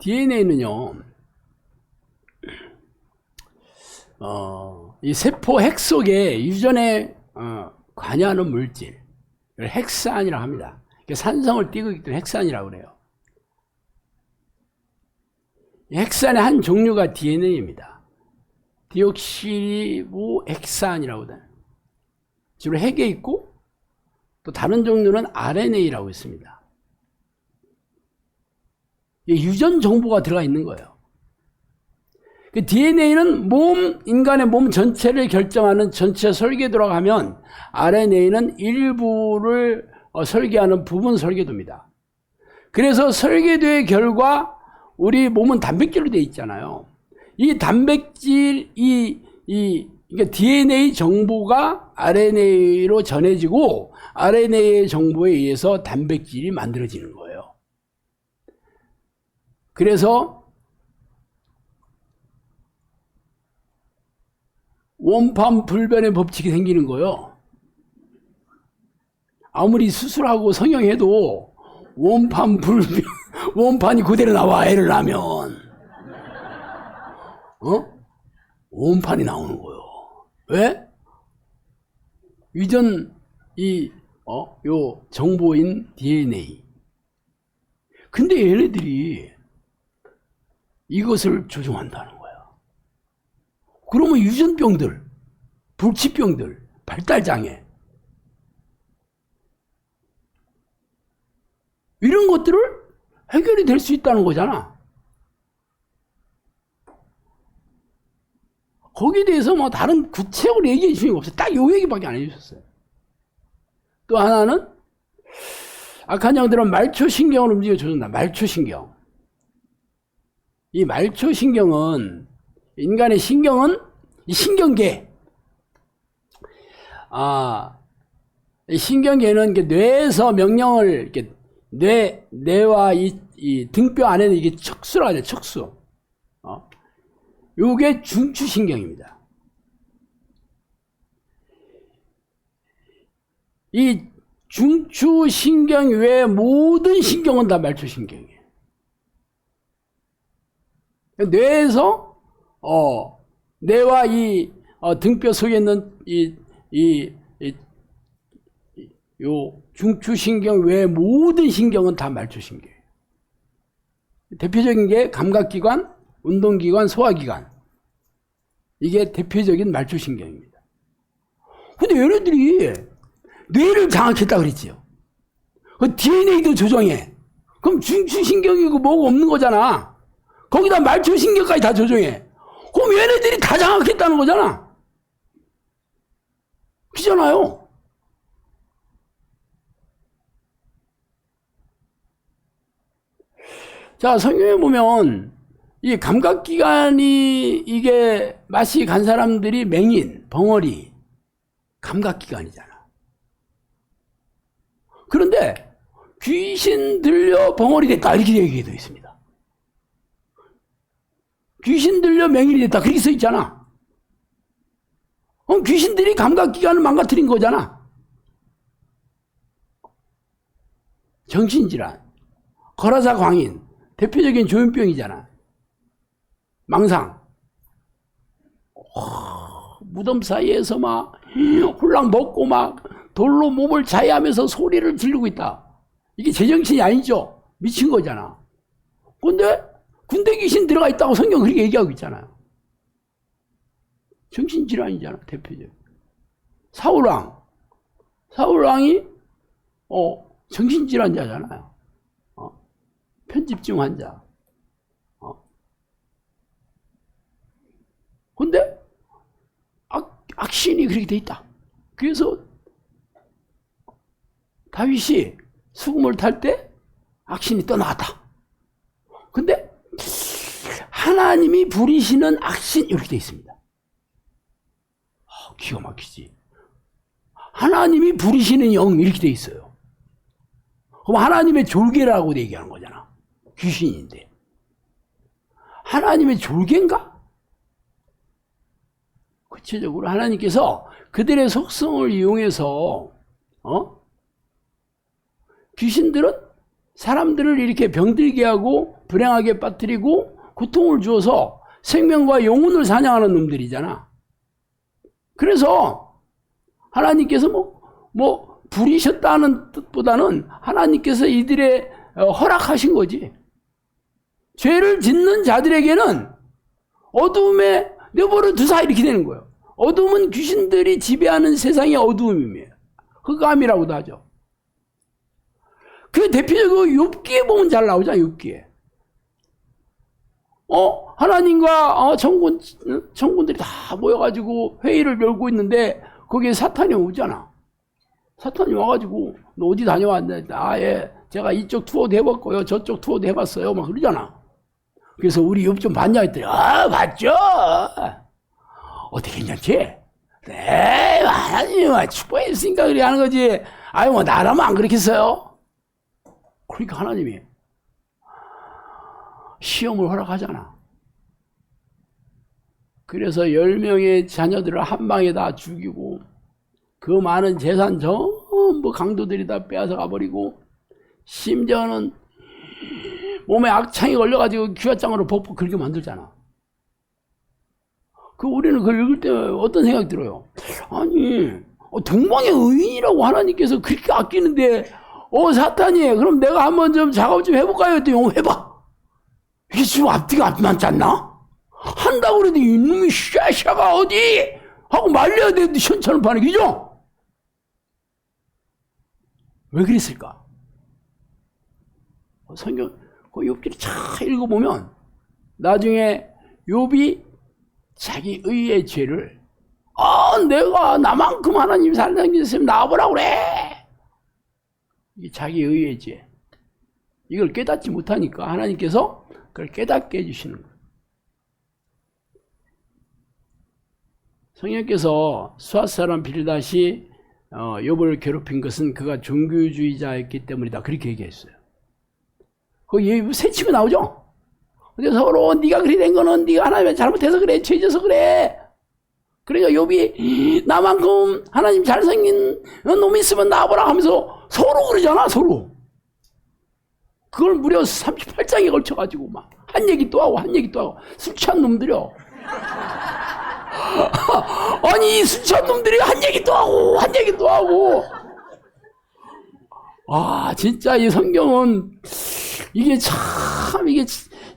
DNA는요, 이 세포 핵 속에 유전에 관여하는 물질, 핵산이라고 합니다. 산성을 띠고 있기 때문에 핵산이라고 그래요. 핵산의 한 종류가 DNA입니다. 디옥시리보 핵산이라고 해요. 주로 핵에 있고 또 다른 종류는 RNA라고 있습니다. 유전 정보가 들어가 있는 거예요. DNA는 인간의 몸 전체를 결정하는 전체 설계도라고 하면 RNA는 일부를 설계하는 부분 설계도입니다. 그래서 설계도의 결과 우리 몸은 단백질로 되어 있잖아요. 이 단백질, 그러니까 DNA 정보가 RNA로 전해지고 RNA의 정보에 의해서 단백질이 만들어지는 거예요. 그래서 원판 불변의 법칙이 생기는 거예요. 아무리 수술하고 성형해도 원판 불변, 원판이 그대로 나와, 애를 낳으면. 원판이 나오는 거예요. 왜? 유전, 요 정보인 DNA. 근데 얘네들이 이것을 조종한다는 거야. 그러면 유전병들, 불치병들, 발달장애, 이런 것들을 해결이 될 수 있다는 거잖아. 거기에 대해서 뭐 다른 구체적으로 얘기해 주신 게 없어요. 딱 요 얘기밖에 안 해주셨어요. 또 하나는 악한 영들은 말초신경을 움직여 조준다. 말초신경. 이 말초신경은 인간의 신경은 이 신경계. 이 신경계는 이렇게 뇌에서 명령을 이렇게 뇌와 이 등뼈 안에는 이게 척수라고 하죠. 척수. 요게 중추신경입니다. 이 중추신경 외에 모든 신경은 다 말초신경이에요. 뇌에서 뇌와 이 등뼈 속에 있는 요 중추신경 외에 모든 신경은 다 말초신경이에요. 대표적인 게 감각기관, 운동기관, 소화기관. 이게 대표적인 말초신경입니다. 근데 얘네들이 뇌를 장악했다 그랬지요. 그 DNA도 조정해. 그럼 중추신경이고 뭐고 없는 거잖아. 거기다 말초신경까지 다 조정해. 그럼 얘네들이 다 장악했다는 거잖아. 그잖아요. 자, 성경에 보면 이 감각기관이 이게 맛이 간 사람들이 맹인, 벙어리, 감각기관이잖아. 그런데 귀신 들려 벙어리 됐다 이렇게 얘기되어 있습니다. 귀신 들려 맹인이 됐다 그렇게 써 있잖아. 귀신들이 감각기관을 망가뜨린 거잖아. 정신질환, 거라사 광인, 대표적인 조현병이잖아. 망상. 무덤 사이에서 막 홀랑 먹고 막 돌로 몸을 자해하면서 소리를 지르고 있다. 이게 제정신이 아니죠. 미친 거잖아. 근데 군대 귀신 들어가 있다고 성경 그렇게 얘기하고 있잖아요. 정신질환이잖아. 대표적으로. 사울왕이 정신질환자잖아요. 편집증 환자. 근데 악신이 그렇게 돼 있다. 그래서 다윗이 수금을 탈 때 악신이 떠나갔다. 근데 하나님이 부리시는 악신 이렇게 돼 있습니다. 기가 막히지. 하나님이 부리시는 영 이렇게 돼 있어요. 그럼 하나님의 졸개라고 얘기하는 거잖아. 귀신인데. 하나님의 졸개인가? 구체적으로 하나님께서 그들의 속성을 이용해서 귀신들은 사람들을 이렇게 병들게 하고 불행하게 빠뜨리고 고통을 주어서 생명과 영혼을 사냥하는 놈들이잖아. 그래서 하나님께서 뭐 부리셨다는 뜻보다는 하나님께서 이들의 허락하신 거지. 죄를 짓는 자들에게는 어두움에 내버려 두사 이렇게 되는 거예요. 어둠은 귀신들이 지배하는 세상의 어두움이에요. 흑암이라고도 하죠. 그 대표적으로 욥기에 보면 잘 나오잖아요. 욥기에. 하나님과 천군들이 다 모여가지고 회의를 열고 있는데 거기에 사탄이 오잖아. 사탄이 와가지고 너 어디 다녀왔는데 예, 제가 이쪽 투어도 해봤고요. 저쪽 투어도 해봤어요. 막 그러잖아. 그래서 우리 욥 좀 봤냐 했더니 봤죠. 어떻게 괜찮지? 네, 하나님 축복했으니까 그렇게 하는 거지. 뭐 나라면 안 그렇겠어요? 그러니까 하나님이 시험을 허락하잖아. 그래서 10명의 자녀들을 한 방에 다 죽이고 그 많은 재산 전부 강도들이 다 빼앗아 가버리고 심지어는 몸에 악창이 걸려가지고 귀화장으로 벗고 그렇게 만들잖아. 우리는 그걸 읽을 때 어떤 생각이 들어요? 아니 동방의 의인이라고 하나님께서 그렇게 아끼는데 사탄이 그럼 내가 한번 좀 작업 좀 해볼까요? 했더니 해봐. 이게 지금 앞뒤가 안 맞지 않나? 한다고 그래도 이놈이 샤샤가 어디 하고 말려야 되는데 시원찮은 반응이죠? 왜 그랬을까? 성경 욥기를 잘 읽어보면 나중에 욥이 자기 의의 죄를 내가 나만큼 하나님 사랑하는 있으면 나와보라고 그래. 이게 자기 의의 죄. 이걸 깨닫지 못하니까 하나님께서 그걸 깨닫게 해주시는 거예요. 성령께서 수앗 사람 빌닷이 욥을 괴롭힌 것은 그가 종교주의자였기 때문이다. 그렇게 얘기했어요. 거기 새 치고 나오죠. 근데 서로 네가 그리 된 거는 네가 하나님의 잘못해서 그래, 죄져서 그래. 그러니까 욥이 나만큼 하나님 잘생긴 놈이 있으면 나와보라 하면서 서로 그러잖아, 서로. 그걸 무려 38장에 걸쳐가지고 막 한 얘기 또 하고 한 얘기 또 하고. 술 취한 놈들이요. 아니, 술 취한 놈들이 한 얘기 또 하고 한 얘기 또 하고. 아, 진짜 이 성경은 이게 참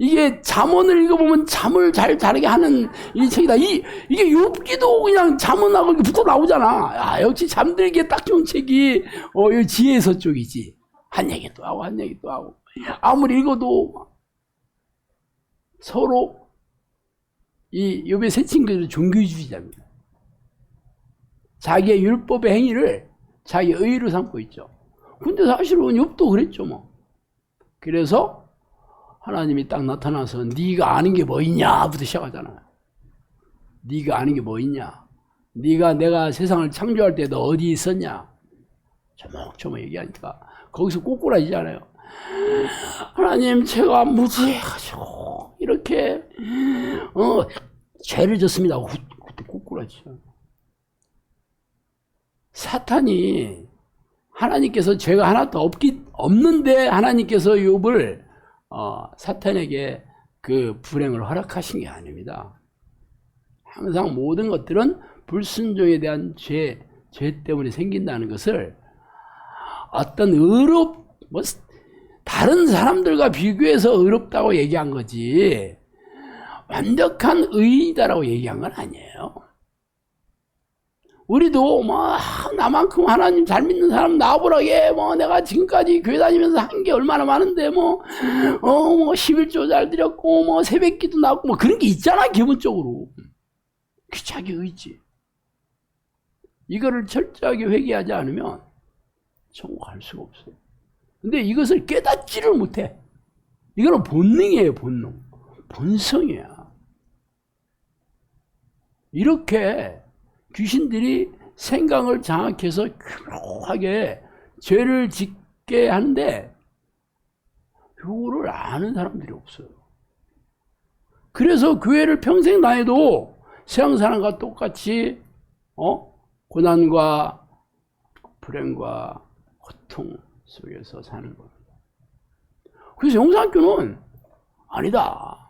이게 잠언을 읽어보면 잠을 잘 자르게 하는 이 책이다. 이게 욥기도 그냥 잠언하고 이렇게 붙어 나오잖아. 야, 역시 잠들기에 딱 좋은 책이 이 지혜서 쪽이지. 한 얘기 또 하고 한 얘기 또 하고. 아무리 읽어도 서로 이 욥의 세 친구들은 종교주의자입니다. 자기의 율법의 행위를 자기 의의로 삼고 있죠. 근데 사실은 욥도 그랬죠, 뭐. 그래서 하나님이 딱 나타나서 네가 아는 게 뭐 있냐부터 시작하잖아요. 네가 아는 게 뭐 있냐? 내가 세상을 창조할 때 너 어디 있었냐? 조목조목 얘기하니까 거기서 꼬꾸라지잖아요. 하나님, 제가 무지해가지고 이렇게 죄를 졌습니다. 그때 꼬꾸라지죠. 사탄이 하나님께서 죄가 하나도 없는데 하나님께서 욥을 사탄에게 그 불행을 허락하신 게 아닙니다. 항상 모든 것들은 불순종에 대한 죄 때문에 생긴다는 것을 어떤 다른 사람들과 비교해서 의롭다고 얘기한 거지 완벽한 의이다라고 얘기한 건 아니에요. 우리도 나만큼 하나님 잘 믿는 사람 나와보라게 내가 지금까지 교회 다니면서 한 게 얼마나 많은데 11조 잘 드렸고 새벽기도 나왔고 그런 게 있잖아. 기본적으로 그 자기 의지. 이거를 철저하게 회개하지 않으면 천국 갈 수가 없어요. 근데 이것을 깨닫지를 못해. 이거는 본능이에요. 본성이야. 이렇게 귀신들이 생각을 장악해서 교묘하게 죄를 짓게 하는데 이거를 아는 사람들이 없어요. 그래서 교회를 평생 다녀도 세상 사람과 똑같이 고난과 불행과 고통 속에서 사는 겁니다. 그래서 영상교는 아니다.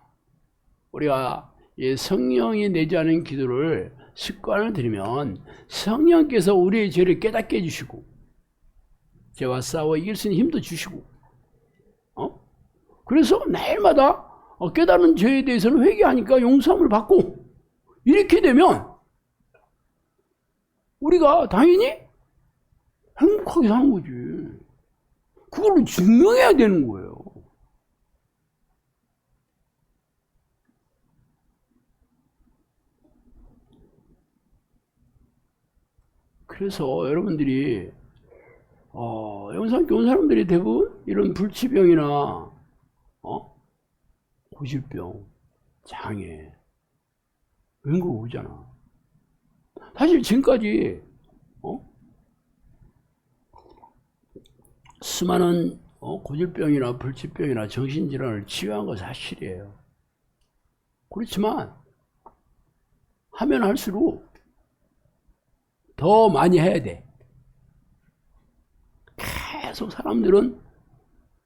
우리가 이 성령이 내주하는 기도를 습관을 들이면 성령께서 우리의 죄를 깨닫게 해주시고 죄와 싸워 이길 수 있는 힘도 주시고 그래서 매일마다 깨달은 죄에 대해서는 회개하니까 용서함을 받고 이렇게 되면 우리가 당연히 행복하게 사는 거지. 그걸로 증명해야 되는 거예요. 그래서 여러분들이 영상교 온 사람들이 대부분 이런 불치병이나 고질병, 장애 이런 거 오잖아. 사실 지금까지 수많은 고질병이나 불치병이나 정신질환을 치유한 건 사실이에요. 그렇지만 하면 할수록 더 많이 해야 돼. 계속 사람들은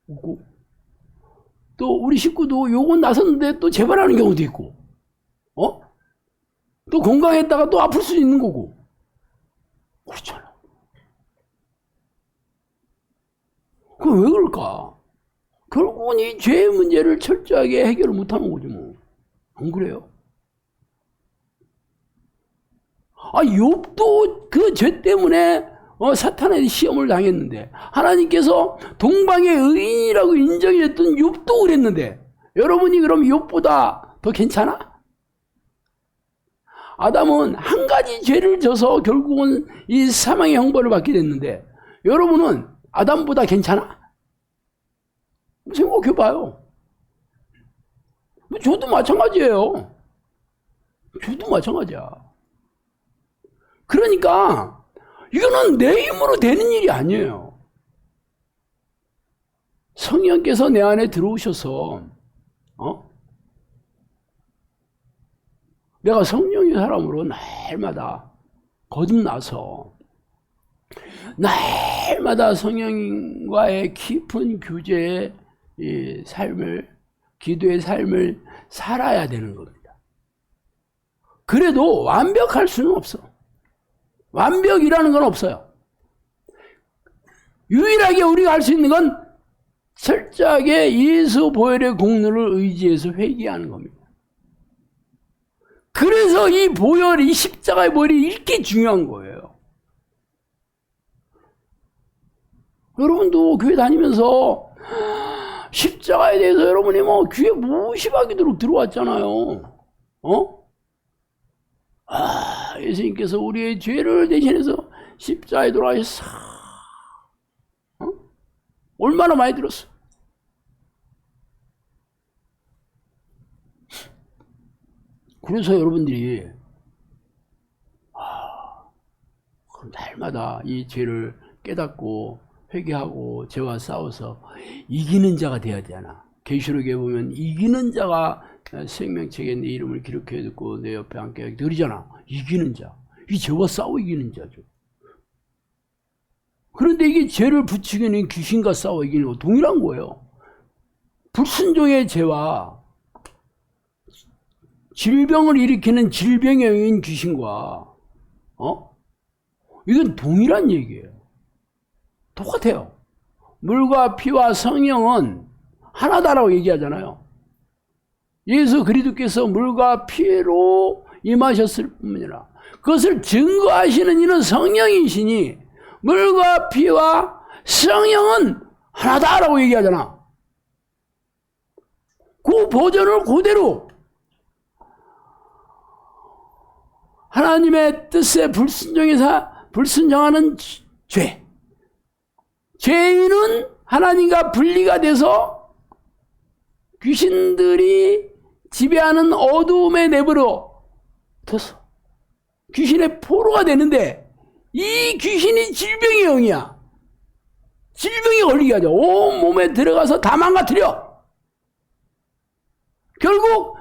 오고 또 우리 식구도 요건 나섰는데 또 재발하는 경우도 있고 또 건강했다가 또 아플 수 있는 거고 그렇잖아. 그럼 왜 그럴까? 결국은 이 죄의 문제를 철저하게 해결을 못하는 거지 뭐. 안 그래요? 욥도 그 죄 때문에 사탄의 시험을 당했는데 하나님께서 동방의 의인이라고 인정했던 욥도 그랬는데 여러분이 그럼 욥보다 더 괜찮아? 아담은 한 가지 죄를 져서 결국은 이 사망의 형벌을 받게 됐는데 여러분은 아담보다 괜찮아? 생각해봐요. 저도 마찬가지예요. 저도 마찬가지야. 그러니까 이거는 내 힘으로 되는 일이 아니에요. 성령께서 내 안에 들어오셔서 내가 성령의 사람으로 날마다 거듭나서 날마다 성령과의 깊은 교제의 이 삶을, 기도의 삶을 살아야 되는 겁니다. 그래도 완벽할 수는 없어. 완벽이라는 건 없어요. 유일하게 우리가 할 수 있는 건 철저하게 예수 보혈의 공로를 의지해서 회개하는 겁니다. 그래서 이 보혈이, 십자가의 보혈이 이렇게 중요한 거예요. 여러분도 교회 다니면서 십자가에 대해서 여러분이 귀에 무시하도록 들어왔잖아요. 예수님께서 우리의 죄를 대신해서 십자가에 돌아가셔서 얼마나 많이 들었어. 그래서 여러분들이 날마다 이 죄를 깨닫고 회개하고 죄와 싸워서 이기는 자가 돼야 되잖아. 계시록에 보면 이기는 자가 생명책에 내 이름을 기록해 두고 내 옆에 함께 그러잖아. 이기는 자. 이 죄와 싸워 이기는 자죠. 그런데 이게 죄를 부추기는 귀신과 싸워 이기는 거 동일한 거예요. 불순종의 죄와 질병을 일으키는 질병의 영인 귀신과 이건 동일한 얘기예요. 똑같아요. 물과 피와 성령은 하나다라고 얘기하잖아요. 예수 그리스도께서 물과 피로 임하셨을 뿐이라 그것을 증거하시는 이는 성령이시니 물과 피와 성령은 하나다라고 얘기하잖아. 그 버전을 그대로 하나님의 뜻에 불순종하는 죄. 죄인은 하나님과 분리가 돼서 귀신들이 지배하는 어두움에 내버려 둬서 귀신의 포로가 되는데 이 귀신이 질병의 영이야. 질병이 걸리게 하죠. 온 몸에 들어가서 다 망가뜨려. 결국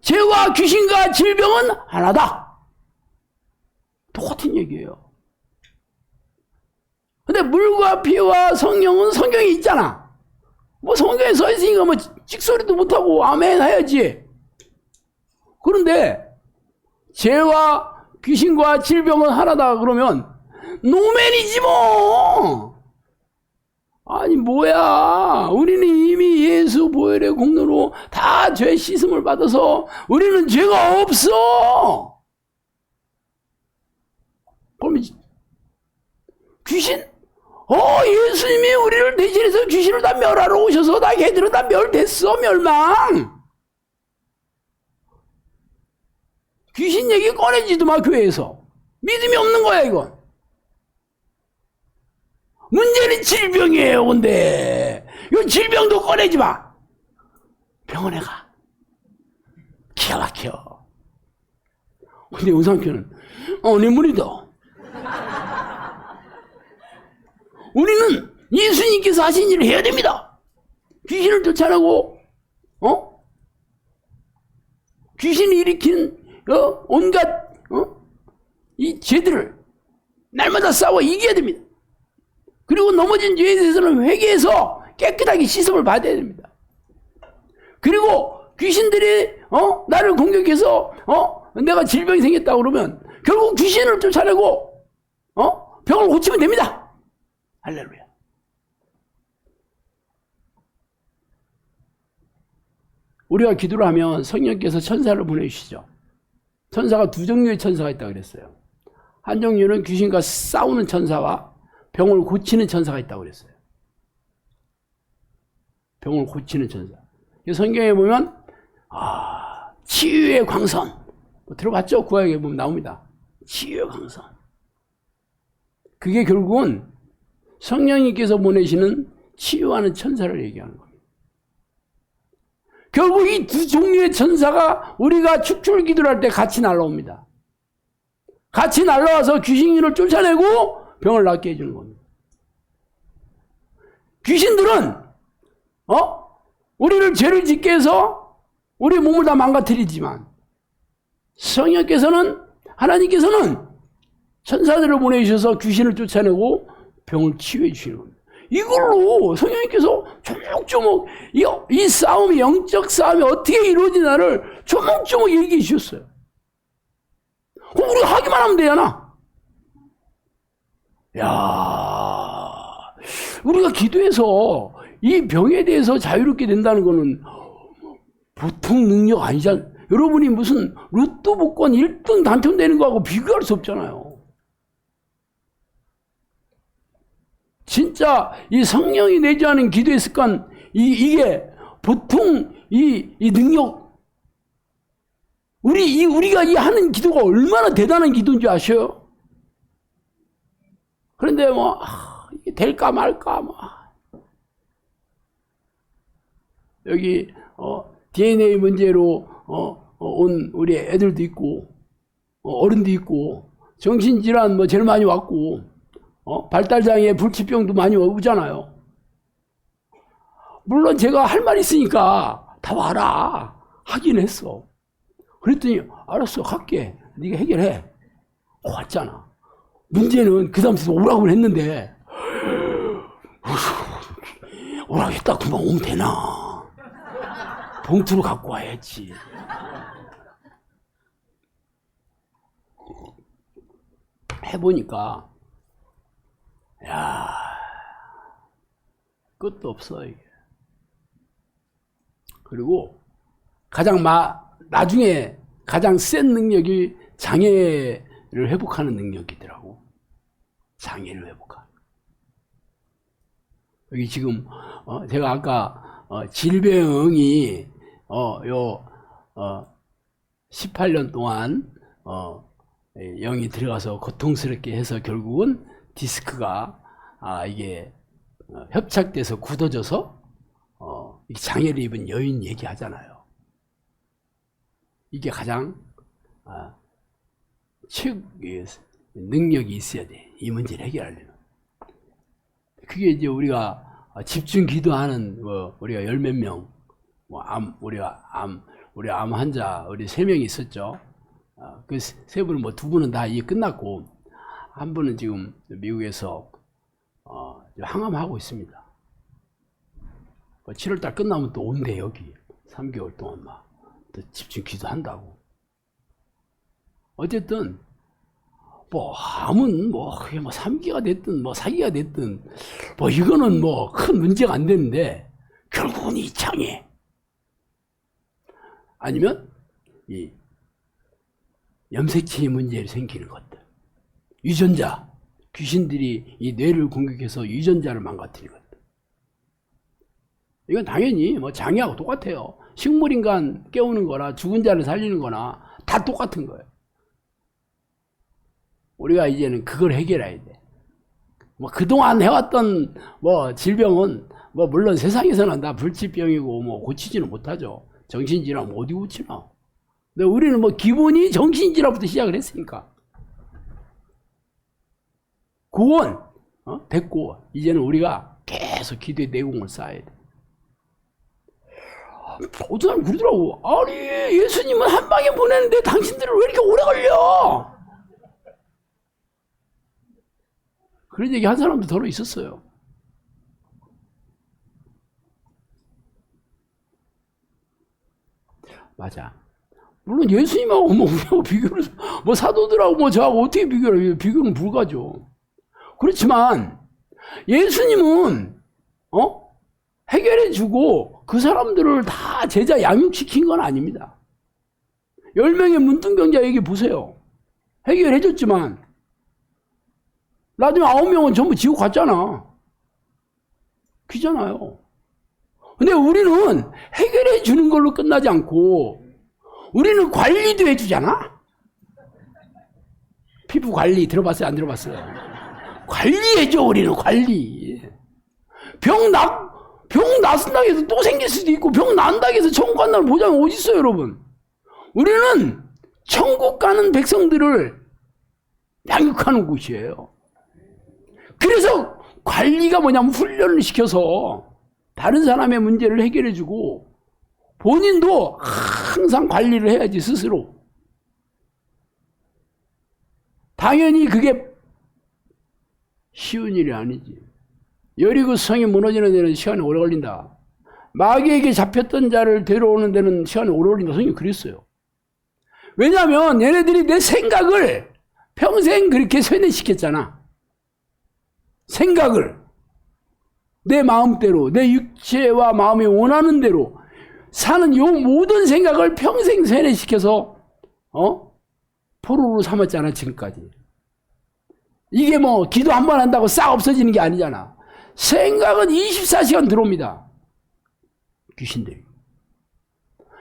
죄와 귀신과 질병은 하나다. 똑같은 얘기예요. 근데 물과 피와 성령은 성경에 있잖아. 성경에 써 있으니까 찍소리도 못하고 아멘 해야지. 그런데 죄와 귀신과 질병은 하나다 그러면 노맨이지 뭐. 아니 뭐야. 우리는 이미 예수 보혈의 공로로 다 죄 씻음을 받아서 우리는 죄가 없어. 그러면 귀신? 예수님이 우리를 대신해서 귀신을 다 멸하러 오셔서 다 걔들은 다 멸됐어. 멸망. 귀신 얘기 꺼내지도 마 교회에서. 믿음이 없는 거야 이건. 문제는 질병이에요. 근데 이 질병도 꺼내지 마. 병원에 가. 기가 막혀. 근데 의상교는 내 무리도 우리는 예수님께서 하신 일을 해야 됩니다. 귀신을 쫓아내고 귀신이 일으키는 온갖 이 죄들을 날마다 싸워 이겨야 됩니다. 그리고 넘어진 죄에 대해서는 회개해서 깨끗하게 씻음을 받아야 됩니다. 그리고 귀신들이 나를 공격해서 내가 질병이 생겼다 그러면 결국 귀신을 쫓아내고 병을 고치면 됩니다. 할렐루야. 우리가 기도를 하면 성령께서 천사를 보내주시죠. 천사가 두 종류의 천사가 있다고 그랬어요. 한 종류는 귀신과 싸우는 천사와 병을 고치는 천사가 있다고 그랬어요. 병을 고치는 천사. 성경에 보면 치유의 광선 들어봤죠? 구약에 보면 나옵니다. 치유의 광선. 그게 결국은 성령님께서 보내시는 치유하는 천사를 얘기하는 겁니다. 결국 이 두 종류의 천사가 우리가 축출 기도를 할 때 같이 날라옵니다. 같이 날라와서 귀신을 쫓아내고 병을 낫게 해주는 겁니다. 귀신들은 우리를 죄를 짓게 해서 우리 몸을 다 망가뜨리지만 성령께서는 하나님께서는 천사들을 보내주셔서 귀신을 쫓아내고 병을 치유해 주시는 겁니다. 이걸로 성령님께서 조목조목 이 싸움이 영적 싸움이 어떻게 이루어지나를 조목조목 얘기해 주셨어요. 그럼 우리가 하기만 하면 되잖아. 야, 우리가 기도해서 이 병에 대해서 자유롭게 된다는 거는 보통 능력 아니잖아. 여러분이 무슨 로또 복권 1등 당첨되는 거하고 비교할 수 없잖아요. 진짜 이 성령이 내주하는 기도의 습관, 이게 보통 이 능력, 우리가 이 하는 기도가 얼마나 대단한 기도인지 아셔요? 그런데 이게 될까 말까, 여기, DNA 문제로, 온 우리 애들도 있고, 어른도 있고, 정신질환 제일 많이 왔고, 발달장애, 불치병도 많이 오잖아요. 물론 제가 할 말 있으니까 다 와라 하긴 했어. 그랬더니 알았어 갈게. 네가 해결해. 왔잖아. 문제는 그 다음부터 오라고 했는데 오라고 했다 금방 오면 되나. 봉투로 갖고 와야지. 해보니까 야, 끝도 없어, 이게. 그리고 나중에 가장 센 능력이 장애를 회복하는 능력이더라고. 장애를 회복하는. 여기 지금, 제가 아까, 질병이, 18년 동안, 영이 들어가서 고통스럽게 해서 결국은 디스크가 이게 협착돼서 굳어져서 장애를 입은 여인 얘기하잖아요. 이게 가장 능력이 있어야 돼. 이 문제를 해결하려면. 그게 이제 우리가 집중 기도하는 우리가 열 몇 명, 우리 암 환자 우리 3명이 있었죠. 그 3분은 2분은 다 이게 끝났고. 한 분은 지금 미국에서 항암하고 있습니다. 7월달 끝나면 또 온대 여기 3개월 동안 또 집중 기도한다고. 어쨌든 암은 그게 3기가 됐든 4기가 됐든 이거는 큰 문제가 안 되는데 결국은 이 장애 아니면 이 염색체의 문제로 생기는 것들. 유전자, 귀신들이 이 뇌를 공격해서 유전자를 망가뜨리는 것. 이건 당연히 장애하고 똑같아요. 식물인간 깨우는 거나 죽은 자를 살리는 거나 다 똑같은 거예요. 우리가 이제는 그걸 해결해야 돼. 그동안 해왔던 질병은 물론 세상에서는 다 불치병이고 고치지는 못하죠. 정신질환 어디 고치나. 근데 우리는 기본이 정신질환부터 시작을 했으니까. 구원 됐고 이제는 우리가 계속 기도의 내공을 쌓아야 돼. 어떤 사람이 그러더라고. 아니 예수님은 한 방에 보내는데 당신들은 왜 이렇게 오래 걸려? 그런 얘기 한 사람도 더러 있었어요. 맞아. 물론 예수님하고 우리하고 비교를 사도들하고 저하고 어떻게 비교를 해요? 비교는 불가죠. 그렇지만 예수님은 해결해주고 그 사람들을 다 제자 양육시킨 건 아닙니다. 10명의 문둥병자 얘기 보세요. 해결해줬지만 나중에 9명은 전부 지옥 갔잖아. 그잖아요. 근데 우리는 해결해주는 걸로 끝나지 않고 우리는 관리도 해주잖아. 피부 관리 들어봤어요? 안 들어봤어요? 관리해줘. 우리는 관리. 병 낫는다고 해서 또 생길 수도 있고 병 난다고 해서 천국 간다는 보장이 어디 있어요, 여러분? 우리는 천국 가는 백성들을 양육하는 곳이에요. 그래서 관리가 뭐냐면 훈련을 시켜서 다른 사람의 문제를 해결해주고 본인도 항상 관리를 해야지 스스로. 당연히 그게 쉬운 일이 아니지. 여리고 성이 무너지는 데는 시간이 오래 걸린다. 마귀에게 잡혔던 자를 데려오는 데는 시간이 오래 걸린다. 성경이 그랬어요. 왜냐하면 얘네들이 내 생각을 평생 그렇게 세뇌시켰잖아. 생각을 내 마음대로, 내 육체와 마음이 원하는 대로 사는 요 모든 생각을 평생 세뇌시켜서 포로로 삼았잖아. 지금까지. 이게 뭐 기도 한 번 한다고 싹 없어지는 게 아니잖아. 생각은 24시간 들어옵니다. 귀신들이.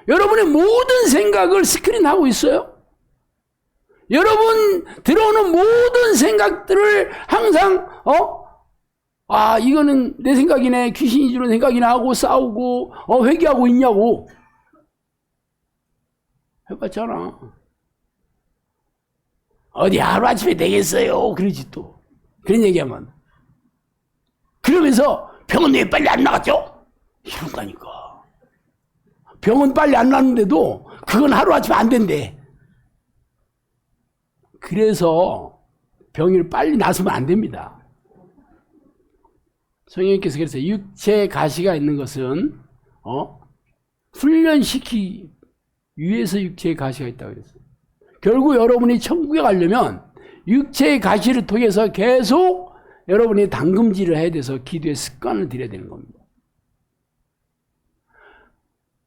여러분의 모든 생각을 스크린하고 있어요. 여러분 들어오는 모든 생각들을 항상 이거는 내 생각이네, 귀신이 주는 생각이나 하고 싸우고 회개하고 있냐고. 해봤잖아. 어디 하루아침에 되겠어요. 그러지 또. 그런 얘기하면. 그러면서 병원 왜 빨리 안 나갔죠? 이런 거니까. 병원 빨리 안 나는데도 그건 하루아침에 안 된대. 그래서 병을 빨리 나서면 안 됩니다. 성령님께서 그래서 육체에 가시가 있는 것은 훈련시키기 위해서 육체에 가시가 있다고 그랬어요. 결국 여러분이 천국에 가려면 육체의 가시를 통해서 계속 여러분이 담금질을 해야 돼서 기도의 습관을 들여야 되는 겁니다.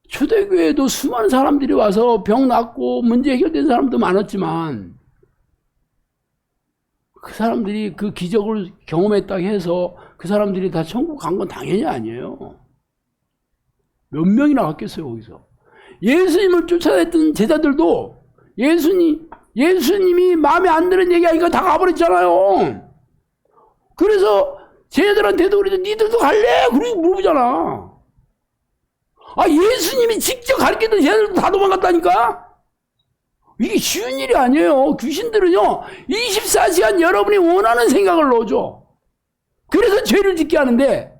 초대교회에도 수많은 사람들이 와서 병 낫고 문제 해결된 사람도 많았지만 그 사람들이 그 기적을 경험했다고 해서 그 사람들이 다 천국 간 건 당연히 아니에요. 몇 명이나 갔겠어요 거기서. 예수님을 쫓아냈던 제자들도 예수님이 마음에 안 드는 얘기하니까 다 가버렸잖아요. 그래서 제자들한테도 그래도 니들도 갈래? 그러고 물어보잖아. 예수님이 직접 가르치던 제자들도 다 도망갔다니까? 이게 쉬운 일이 아니에요. 귀신들은요 24시간 여러분이 원하는 생각을 넣어줘. 그래서 죄를 짓게 하는데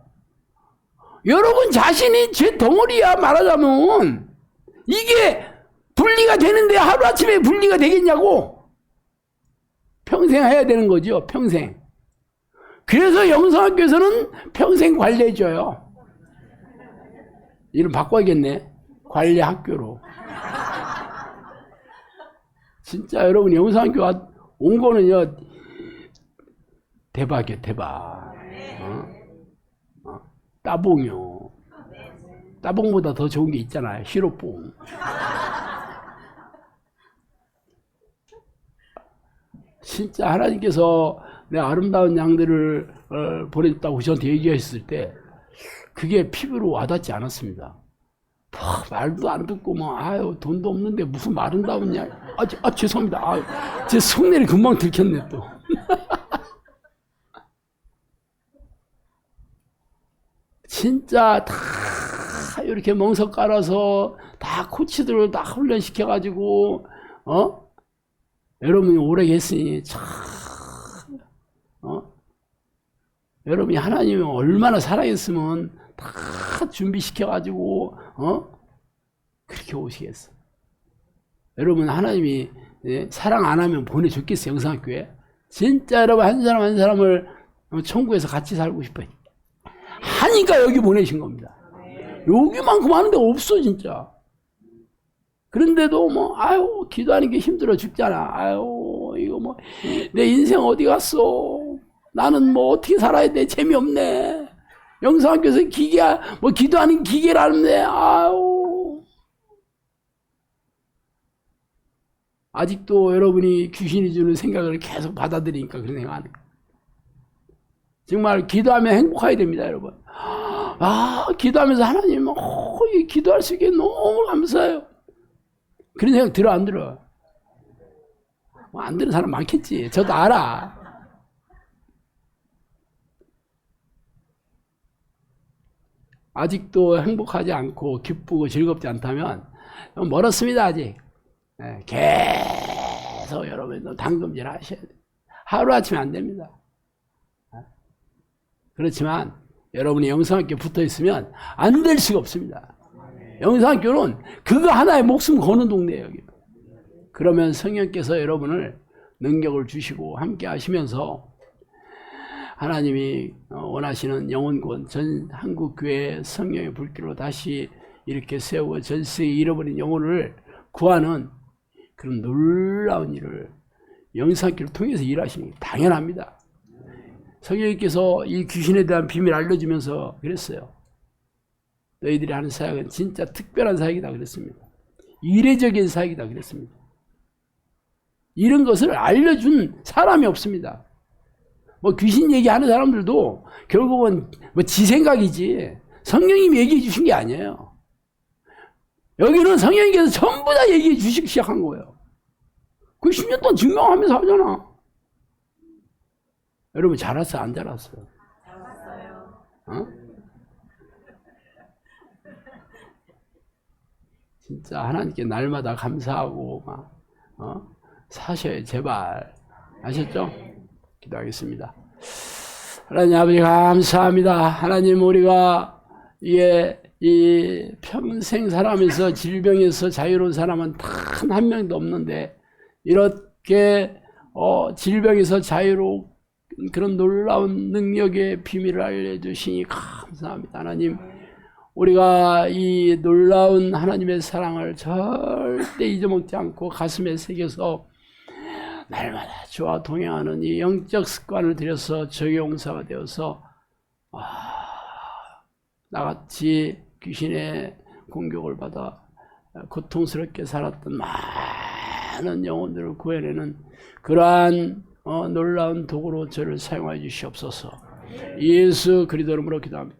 여러분 자신이 죄 덩어리야. 말하자면 이게 분리가 되는데 하루아침에 분리가 되겠냐고. 평생 해야 되는 거죠. 평생. 그래서 영성학교에서는 평생 관리해줘요. 이름 바꿔야겠네. 관리학교로. 진짜 여러분 영성학교 온 거는요 대박이에요. 대박. 따봉이요. 따봉보다 더 좋은 게 있잖아요. 히로뽕. 진짜 하나님께서 내 아름다운 양들을 보내줬다고 저한테 얘기하셨을 때 그게 피부로 와닿지 않았습니다. 말도 안 듣고 돈도 없는데 무슨 아름다우냐. 죄송합니다. 제 속내를 금방 들켰네 또. 진짜 다 이렇게 멍석 깔아서 다 코치들을 다 훈련시켜가지고 여러분이 오래 계시니 참 여러분이 하나님이 얼마나 사랑했으면 다 준비시켜가지고 그렇게 오시겠어. 여러분 하나님이 사랑 안 하면 보내줬겠어요. 영상학교에. 진짜 여러분 한 사람 한 사람을 천국에서 같이 살고 싶어요. 하니까 여기 보내신 겁니다. 여기만큼 하는 데 없어 진짜. 그런데도 기도하는 게 힘들어 죽잖아. 이거 내 인생 어디 갔어? 나는 어떻게 살아야 돼? 재미없네. 영상학교에서 기도하는 기계라는데, 아직도 여러분이 귀신이 주는 생각을 계속 받아들이니까 그런 생각 안 해요. 정말 기도하면 행복해야 됩니다, 여러분. 기도하면서 하나님, 기도할 수 있게 너무 감사해요. 그런 생각 들어, 안 들어? 안 들은 사람 많겠지. 저도 알아. 아직도 행복하지 않고 기쁘고 즐겁지 않다면 멀었습니다, 아직. 계속 여러분도 당금질 하셔야 돼요. 하루아침에 안 됩니다. 그렇지만 여러분이 영성학교에 붙어 있으면 안 될 수가 없습니다. 영성학교는 그거 하나에 목숨 거는 동네예요. 여기. 그러면 성령께서 여러분을 능력을 주시고 함께 하시면서 하나님이 원하시는 영혼권 전 한국교회 성령의 불길로 다시 이렇게 세우고 전세에 잃어버린 영혼을 구하는 그런 놀라운 일을 영성학교를 통해서 일하시는 게 당연합니다. 성령님께서 이 귀신에 대한 비밀을 알려주면서 그랬어요. 너희들이 하는 사역은 진짜 특별한 사역이다 그랬습니다. 이례적인 사역이다 그랬습니다. 이런 것을 알려준 사람이 없습니다. 뭐 귀신 얘기하는 사람들도 결국은 뭐 지 생각이지 성령님이 얘기해 주신 게 아니에요. 여기는 성령님께서 전부 다 얘기해 주시기 시작한 거예요. 그 10년 동안 증명하면서 하잖아. 여러분 잘했어요? 안 잘했어요? 잘했어요. 어? 진짜 하나님께 날마다 감사하고 막 사셔요 제발. 아셨죠? 기도하겠습니다. 하나님 아버지 감사합니다. 하나님 우리가 이 평생 살아면서 질병에서 자유로운 사람은 단 한 명도 없는데 이렇게 질병에서 자유로운 그런 놀라운 능력의 비밀을 알려주시니 감사합니다. 하나님 우리가 이 놀라운 하나님의 사랑을 절대 잊어먹지 않고 가슴에 새겨서 날마다 주와 동행하는 이 영적 습관을 들여서 적용사가 되어서 나같이 귀신의 공격을 받아 고통스럽게 살았던 많은 영혼들을 구해내는 그러한 놀라운 도구로 저를 사용하여 주시옵소서. 예수 그리스도 이름으로 기도합니다.